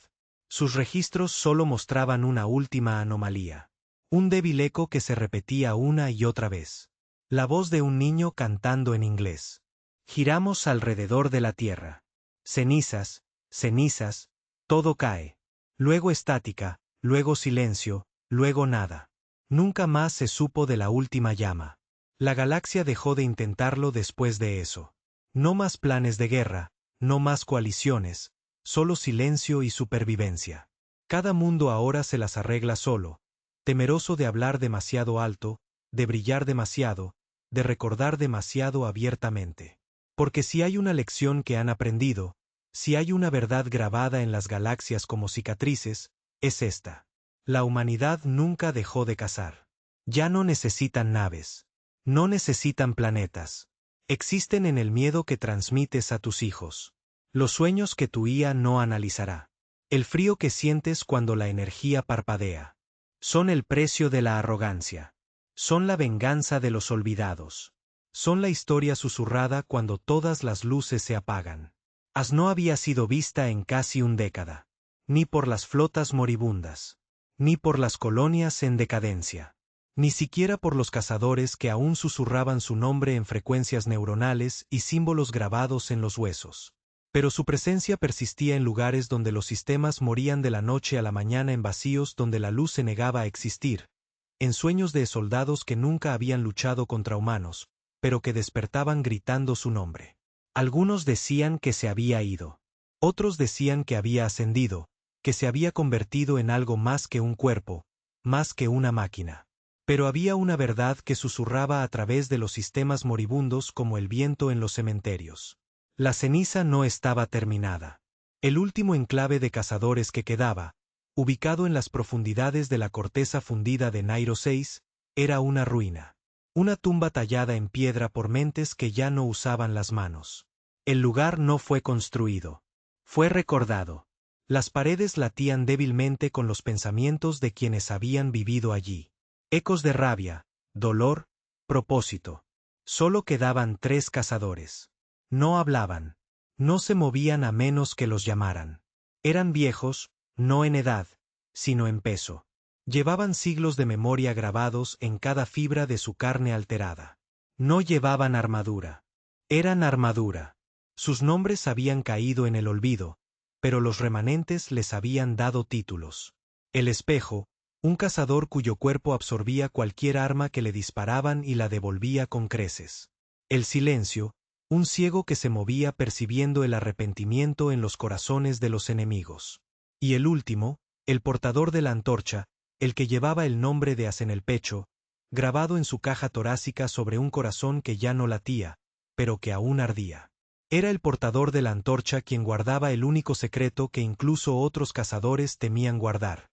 Sus registros solo mostraban una última anomalía. Un débil eco que se repetía una y otra vez. La voz de un niño cantando en inglés. Giramos alrededor de la Tierra. Cenizas, cenizas, todo cae. Luego estática, luego silencio, luego nada. Nunca más se supo de la última llama. La galaxia dejó de intentarlo después de eso. No más planes de guerra, no más coaliciones, solo silencio y supervivencia. Cada mundo ahora se las arregla solo, temeroso de hablar demasiado alto, de brillar demasiado, de recordar demasiado abiertamente. Porque si hay una lección que han aprendido, si hay una verdad grabada en las galaxias como cicatrices, es esta. La humanidad nunca dejó de cazar. Ya no necesitan naves. No necesitan planetas. Existen en el miedo que transmites a tus hijos. Los sueños que tu IA no analizará. El frío que sientes cuando la energía parpadea. Son el precio de la arrogancia. Son la venganza de los olvidados. Son la historia susurrada cuando todas las luces se apagan. As no había sido vista en casi una década. Ni por las flotas moribundas. Ni por las colonias en decadencia. Ni siquiera por los cazadores que aún susurraban su nombre en frecuencias neuronales y símbolos grabados en los huesos. Pero su presencia persistía en lugares donde los sistemas morían de la noche a la mañana, en vacíos donde la luz se negaba a existir, en sueños de soldados que nunca habían luchado contra humanos, pero que despertaban gritando su nombre. Algunos decían que se había ido. Otros decían que había ascendido, que se había convertido en algo más que un cuerpo, más que una máquina. Pero había una verdad que susurraba a través de los sistemas moribundos como el viento en los cementerios. La ceniza no estaba terminada. El último enclave de cazadores que quedaba, ubicado en las profundidades de la corteza fundida de Nairo 6, era una ruina. Una tumba tallada en piedra por mentes que ya no usaban las manos. El lugar no fue construido. Fue recordado. Las paredes latían débilmente con los pensamientos de quienes habían vivido allí. Ecos de rabia, dolor, propósito. Solo quedaban 3 cazadores. No hablaban. No se movían a menos que los llamaran. Eran viejos, no en edad, sino en peso. Llevaban siglos de memoria grabados en cada fibra de su carne alterada. No llevaban armadura. Eran armadura. Sus nombres habían caído en el olvido, pero los remanentes les habían dado títulos. El espejo, un cazador cuyo cuerpo absorbía cualquier arma que le disparaban y la devolvía con creces. El silencio, un ciego que se movía percibiendo el arrepentimiento en los corazones de los enemigos. Y el último, el portador de la antorcha, el que llevaba el nombre de As en el pecho, grabado en su caja torácica sobre un corazón que ya no latía, pero que aún ardía. Era el portador de la antorcha quien guardaba el único secreto que incluso otros cazadores temían guardar: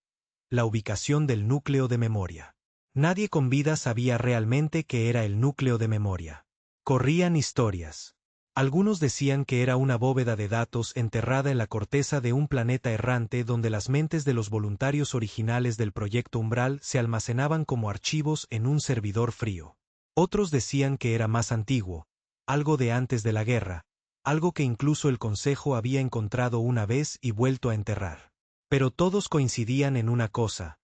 la ubicación del núcleo de memoria. Nadie con vida sabía realmente qué era el núcleo de memoria. Corrían historias. Algunos decían que era una bóveda de datos enterrada en la corteza de un planeta errante donde las mentes de los voluntarios originales del Proyecto Umbral se almacenaban como archivos en un servidor frío. Otros decían que era más antiguo, algo de antes de la guerra, algo que incluso el Consejo había encontrado una vez y vuelto a enterrar. Pero todos coincidían en una cosa: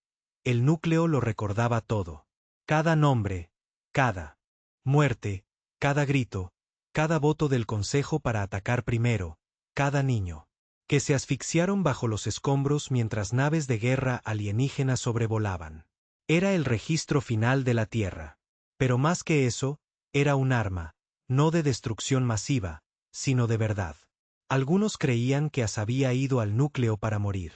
el núcleo lo recordaba todo. Cada nombre, cada muerte, cada grito, cada voto del Consejo para atacar primero, cada niño que se asfixiaron bajo los escombros mientras naves de guerra alienígenas sobrevolaban. Era el registro final de la Tierra. Pero más que eso, era un arma, no de destrucción masiva, sino de verdad. Algunos creían que As había ido al núcleo para morir.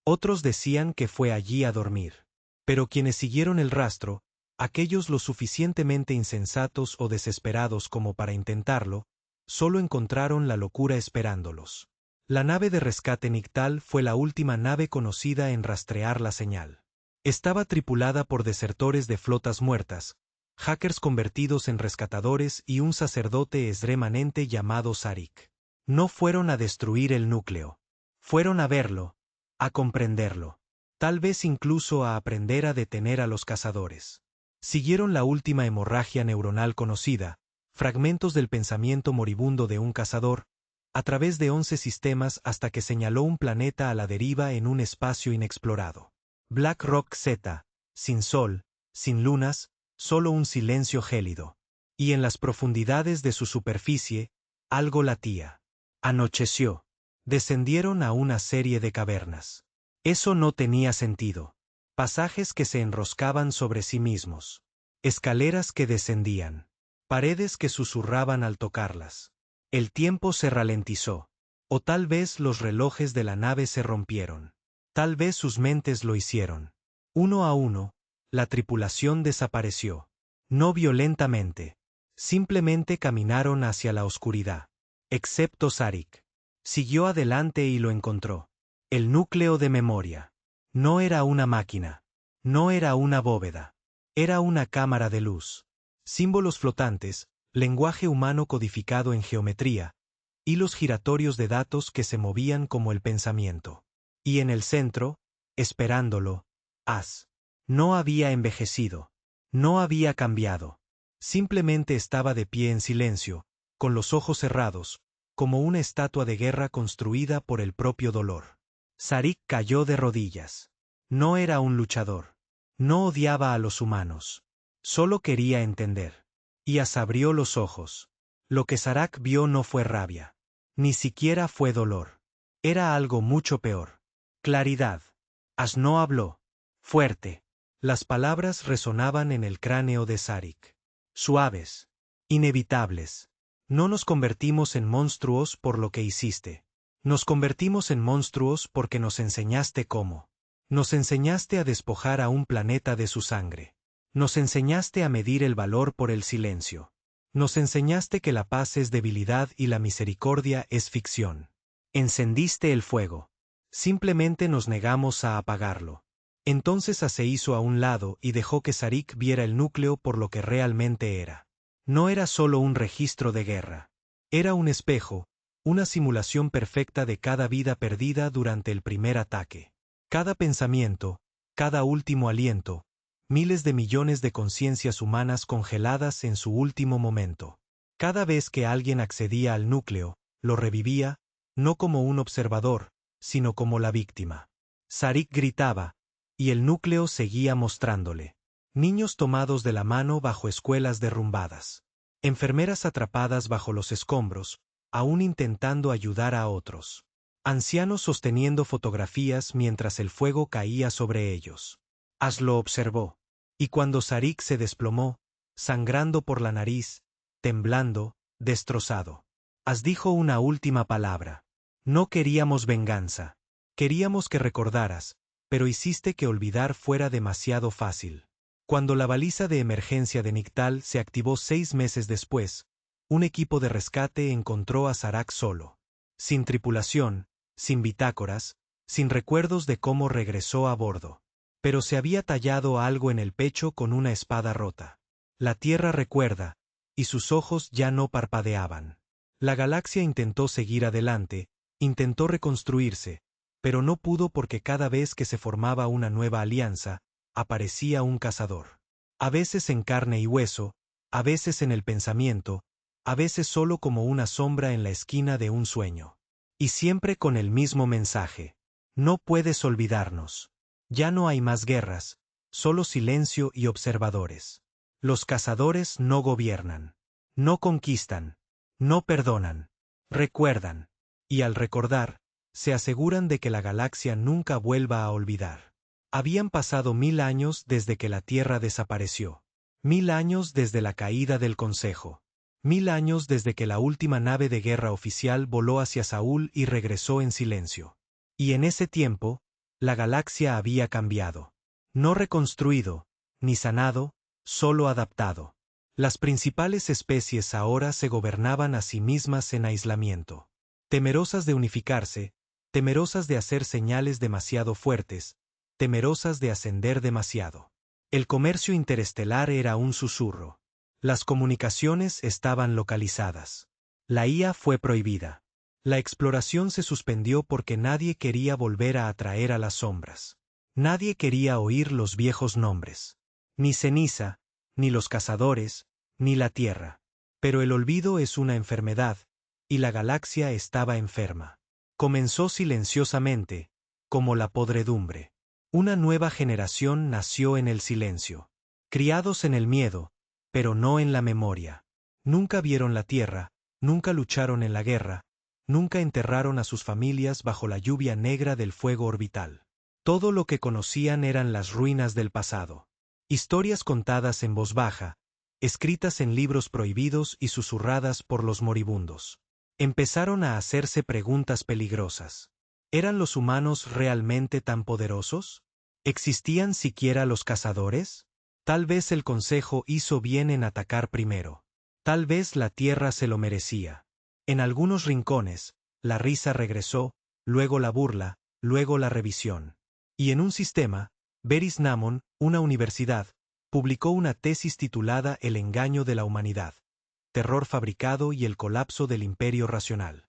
Otros decían que fue allí a dormir. Pero quienes siguieron el rastro, aquellos lo suficientemente insensatos o desesperados como para intentarlo, solo encontraron la locura esperándolos. La nave de rescate Nictal fue la última nave conocida en rastrear la señal. Estaba tripulada por desertores de flotas muertas, hackers convertidos en rescatadores y un sacerdote remanente llamado Sarik. No fueron a destruir el núcleo. Fueron a verlo, a comprenderlo. Tal vez incluso a aprender a detener a los cazadores. Siguieron la última hemorragia neuronal conocida, fragmentos del pensamiento moribundo de un cazador, a través de 11 sistemas hasta que señaló un planeta a la deriva en un espacio inexplorado. Black Rock Z, sin sol, sin lunas, solo un silencio gélido. Y en las profundidades de su superficie, algo latía. Anocheció. Descendieron a una serie de cavernas. Eso no tenía sentido. Pasajes que se enroscaban sobre sí mismos. Escaleras que descendían. Paredes que susurraban al tocarlas. El tiempo se ralentizó. O tal vez los relojes de la nave se rompieron. Tal vez sus mentes lo hicieron. Uno a uno, la tripulación desapareció. No violentamente. Simplemente caminaron hacia la oscuridad. Excepto Sarik. Siguió adelante y lo encontró. El núcleo de memoria. No era una máquina. No era una bóveda. Era una cámara de luz. Símbolos flotantes, lenguaje humano codificado en geometría, hilos giratorios de datos que se movían como el pensamiento. Y en el centro, esperándolo, As. No había envejecido. No había cambiado. Simplemente estaba de pie en silencio, con los ojos cerrados, como una estatua de guerra construida por el propio dolor. Sarik cayó de rodillas. No era un luchador. No odiaba a los humanos. Solo quería entender. Ias abrió los ojos. Lo que Sarak vio no fue rabia. Ni siquiera fue dolor. Era algo mucho peor. Claridad. Asno habló. Fuerte. Las palabras resonaban en el cráneo de Sarik. Suaves. Inevitables. No nos convertimos en monstruos por lo que hiciste. Nos convertimos en monstruos porque nos enseñaste cómo. Nos enseñaste a despojar a un planeta de su sangre. Nos enseñaste a medir el valor por el silencio. Nos enseñaste que la paz es debilidad y la misericordia es ficción. Encendiste el fuego. Simplemente nos negamos a apagarlo. Entonces se hizo a un lado y dejó que Sarik viera el núcleo por lo que realmente era. No era solo un registro de guerra. Era un espejo, una simulación perfecta de cada vida perdida durante el primer ataque. Cada pensamiento, cada último aliento, miles de millones de conciencias humanas congeladas en su último momento. Cada vez que alguien accedía al núcleo, lo revivía, no como un observador, sino como la víctima. Sarik gritaba, y el núcleo seguía mostrándole. Niños tomados de la mano bajo escuelas derrumbadas. Enfermeras atrapadas bajo los escombros, aún intentando ayudar a otros. Ancianos sosteniendo fotografías mientras el fuego caía sobre ellos. As lo observó. Y cuando Sarik se desplomó, sangrando por la nariz, temblando, destrozado. As dijo una última palabra. No queríamos venganza. Queríamos que recordaras, pero hiciste que olvidar fuera demasiado fácil. Cuando la baliza de emergencia de Niktal se activó 6 meses después, un equipo de rescate encontró a Sarak solo. Sin tripulación, sin bitácoras, sin recuerdos de cómo regresó a bordo. Pero se había tallado algo en el pecho con una espada rota. La Tierra recuerda, y sus ojos ya no parpadeaban. La galaxia intentó seguir adelante, intentó reconstruirse, pero no pudo porque cada vez que se formaba una nueva alianza, aparecía un cazador. A veces en carne y hueso, a veces en el pensamiento, a veces solo como una sombra en la esquina de un sueño. Y siempre con el mismo mensaje. No puedes olvidarnos. Ya no hay más guerras, solo silencio y observadores. Los cazadores no gobiernan. No conquistan. No perdonan. Recuerdan. Y al recordar, se aseguran de que la galaxia nunca vuelva a olvidar. Habían pasado 1000 años desde que la Tierra desapareció. 1000 años desde la caída del Consejo. 1000 años desde que la última nave de guerra oficial voló hacia Saúl y regresó en silencio. Y en ese tiempo, la galaxia había cambiado. No reconstruido, ni sanado, solo adaptado. Las principales especies ahora se gobernaban a sí mismas en aislamiento. Temerosas de unificarse, temerosas de hacer señales demasiado fuertes, temerosas de ascender demasiado. El comercio interestelar era un susurro. Las comunicaciones estaban localizadas. La IA fue prohibida. La exploración se suspendió porque nadie quería volver a atraer a las sombras. Nadie quería oír los viejos nombres. Ni ceniza, ni los cazadores, ni la Tierra. Pero el olvido es una enfermedad, y la galaxia estaba enferma. Comenzó silenciosamente, como la podredumbre. Una nueva generación nació en el silencio. Criados en el miedo, pero no en la memoria. Nunca vieron la Tierra, nunca lucharon en la guerra, nunca enterraron a sus familias bajo la lluvia negra del fuego orbital. Todo lo que conocían eran las ruinas del pasado. Historias contadas en voz baja, escritas en libros prohibidos y susurradas por los moribundos. Empezaron a hacerse preguntas peligrosas. ¿Eran los humanos realmente tan poderosos? ¿Existían siquiera los cazadores? Tal vez el Consejo hizo bien en atacar primero. Tal vez la Tierra se lo merecía. En algunos rincones, la risa regresó, luego la burla, luego la revisión. Y en un sistema, Veris Namon, una universidad, publicó una tesis titulada El engaño de la humanidad, terror fabricado y el colapso del imperio racional.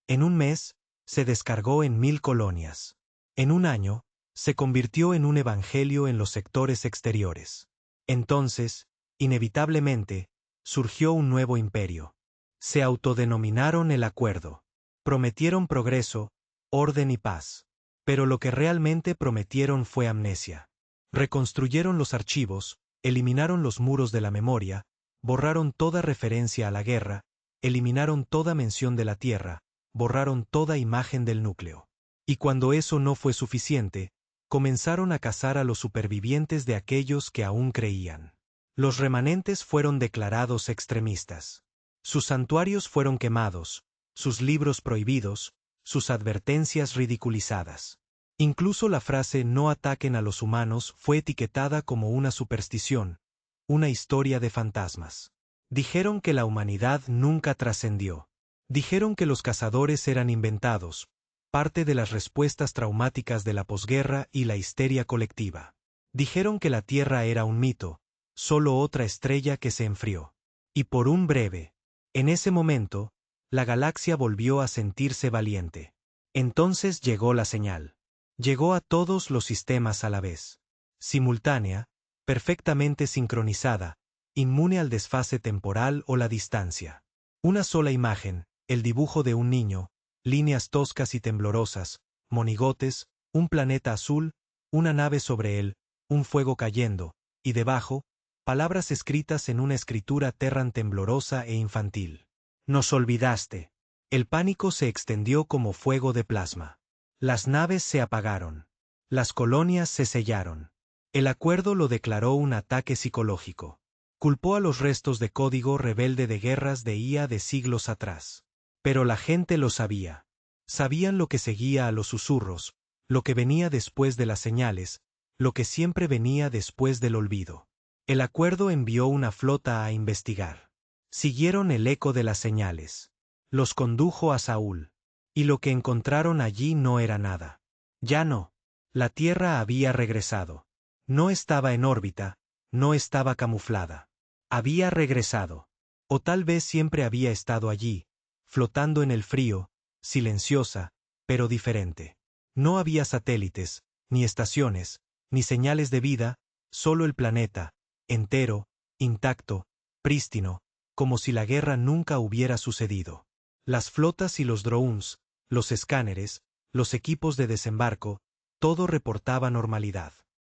En un mes, se descargó en 1000 colonias. En un año, se convirtió en un evangelio en los sectores exteriores. Entonces, inevitablemente, surgió un nuevo imperio. Se autodenominaron el Acuerdo. Prometieron progreso, orden y paz. Pero lo que realmente prometieron fue amnesia. Reconstruyeron los archivos, eliminaron los muros de la memoria, borraron toda referencia a la guerra, eliminaron toda mención de la Tierra, borraron toda imagen del núcleo. Y cuando eso no fue suficiente, comenzaron a cazar a los supervivientes de aquellos que aún creían. Los remanentes fueron declarados extremistas. Sus santuarios fueron quemados, sus libros prohibidos, sus advertencias ridiculizadas. Incluso la frase "no ataquen a los humanos" fue etiquetada como una superstición, una historia de fantasmas. Dijeron que la humanidad nunca trascendió. Dijeron que los cazadores eran inventados, parte de las respuestas traumáticas de la posguerra y la histeria colectiva. Dijeron que la Tierra era un mito, solo otra estrella que se enfrió. Y por un breve, en ese momento, la galaxia volvió a sentirse valiente. Entonces llegó la señal. Llegó a todos los sistemas a la vez. Simultánea, perfectamente sincronizada, inmune al desfase temporal o la distancia. Una sola imagen, el dibujo de un niño, líneas toscas y temblorosas, monigotes, un planeta azul, una nave sobre él, un fuego cayendo, y debajo, palabras escritas en una escritura terran temblorosa e infantil. Nos olvidaste. El pánico se extendió como fuego de plasma. Las naves se apagaron. Las colonias se sellaron. El acuerdo lo declaró un ataque psicológico. Culpó a los restos de código rebelde de guerras de IA de siglos atrás. Pero la gente lo sabía. Sabían lo que seguía a los susurros, lo que venía después de las señales, lo que siempre venía después del olvido. El acuerdo envió una flota a investigar. Siguieron el eco de las señales. Los condujo a Saúl. Y lo que encontraron allí no era nada. Ya no. La Tierra había regresado. No estaba en órbita, no estaba camuflada. Había regresado. O tal vez siempre había estado allí, flotando en el frío, silenciosa, pero diferente. No había satélites, ni estaciones, ni señales de vida, solo el planeta, entero, intacto, prístino, como si la guerra nunca hubiera sucedido. Las flotas y los drones, los escáneres, los equipos de desembarco, todo reportaba normalidad.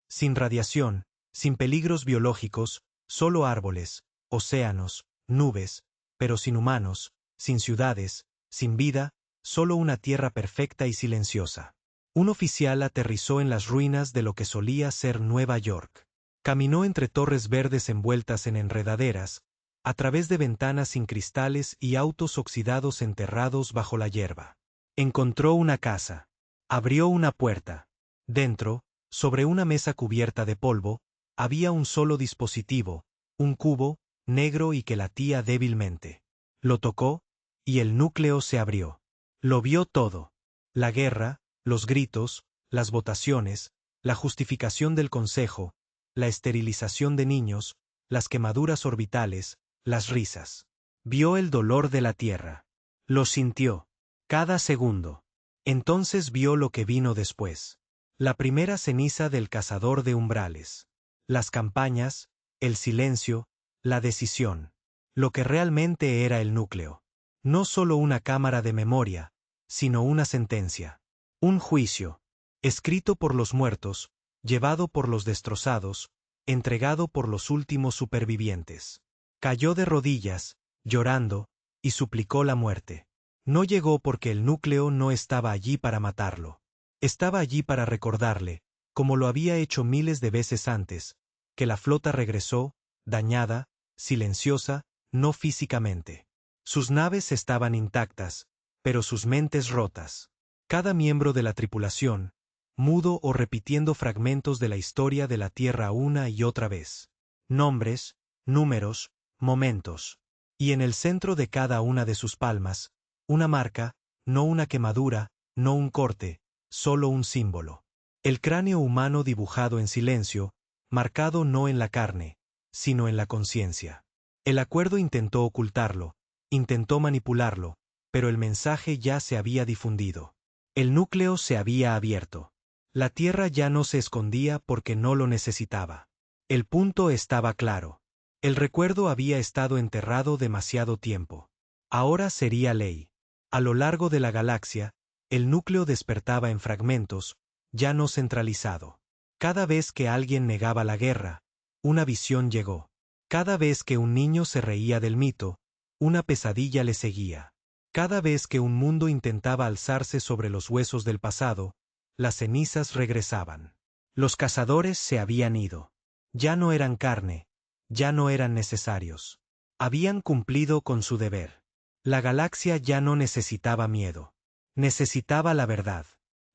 Sin radiación, sin peligros biológicos, solo árboles, océanos, nubes, pero sin humanos, sin ciudades, sin vida, solo una tierra perfecta y silenciosa. Un oficial aterrizó en las ruinas de lo que solía ser Nueva York. Caminó entre torres verdes envueltas en enredaderas, a través de ventanas sin cristales y autos oxidados enterrados bajo la hierba. Encontró una casa. Abrió una puerta. Dentro, sobre una mesa cubierta de polvo, había un solo dispositivo, un cubo, negro y que latía débilmente. Lo tocó, y el núcleo se abrió. Lo vio todo. La guerra, los gritos, las votaciones, la justificación del Consejo, la esterilización de niños, las quemaduras orbitales, las risas. Vio el dolor de la Tierra. Lo sintió. Cada segundo. Entonces vio lo que vino después. La primera ceniza del cazador de umbrales. Las campañas, el silencio, la decisión. Lo que realmente era el núcleo. No solo una cámara de memoria, sino una sentencia. Un juicio. Escrito por los muertos, llevado por los destrozados, entregado por los últimos supervivientes. Cayó de rodillas, llorando, y suplicó la muerte. No llegó porque el núcleo no estaba allí para matarlo. Estaba allí para recordarle, como lo había hecho miles de veces antes, que la flota regresó, dañada, silenciosa, no físicamente. Sus naves estaban intactas, pero sus mentes rotas. Cada miembro de la tripulación, mudo o repitiendo fragmentos de la historia de la Tierra una y otra vez. Nombres, números, momentos. Y en el centro de cada una de sus palmas, una marca, no una quemadura, no un corte, solo un símbolo. El cráneo humano dibujado en silencio, marcado no en la carne, sino en la conciencia. El acuerdo intentó ocultarlo, intentó manipularlo, pero el mensaje ya se había difundido. El núcleo se había abierto. La Tierra ya no se escondía porque no lo necesitaba. El punto estaba claro. El recuerdo había estado enterrado demasiado tiempo. Ahora sería ley. A lo largo de la galaxia, el núcleo despertaba en fragmentos, ya no centralizado. Cada vez que alguien negaba la guerra, Una visión llegó. Cada vez que un niño se reía del mito, una pesadilla le seguía. Cada vez que un mundo intentaba alzarse sobre los huesos del pasado, las cenizas regresaban. Los cazadores se habían ido. Ya no eran carne, ya no eran necesarios. Habían cumplido con su deber. La galaxia ya no necesitaba miedo. Necesitaba la verdad.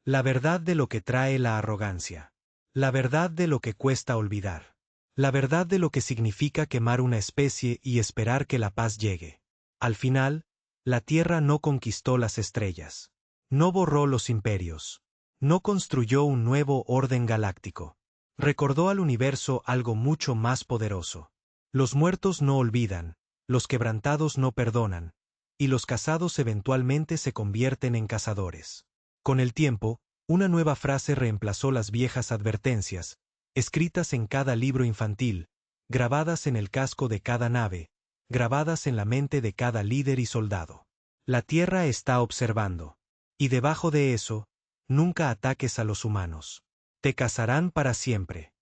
La verdad de lo que trae la arrogancia. La verdad de lo que cuesta olvidar. La verdad de lo que significa quemar una especie y esperar que la paz llegue. Al final, la Tierra no conquistó las estrellas. No borró los imperios. No construyó un nuevo orden galáctico. Recordó al universo algo mucho más poderoso. Los muertos no olvidan, los quebrantados no perdonan, y los cazados eventualmente se convierten en cazadores. Con el tiempo, una nueva frase reemplazó las viejas advertencias, escritas en cada libro infantil, grabadas en el casco de cada nave, grabadas en la mente de cada líder y soldado. La Tierra está observando. Y debajo de eso, nunca ataques a los humanos. Te cazarán para siempre.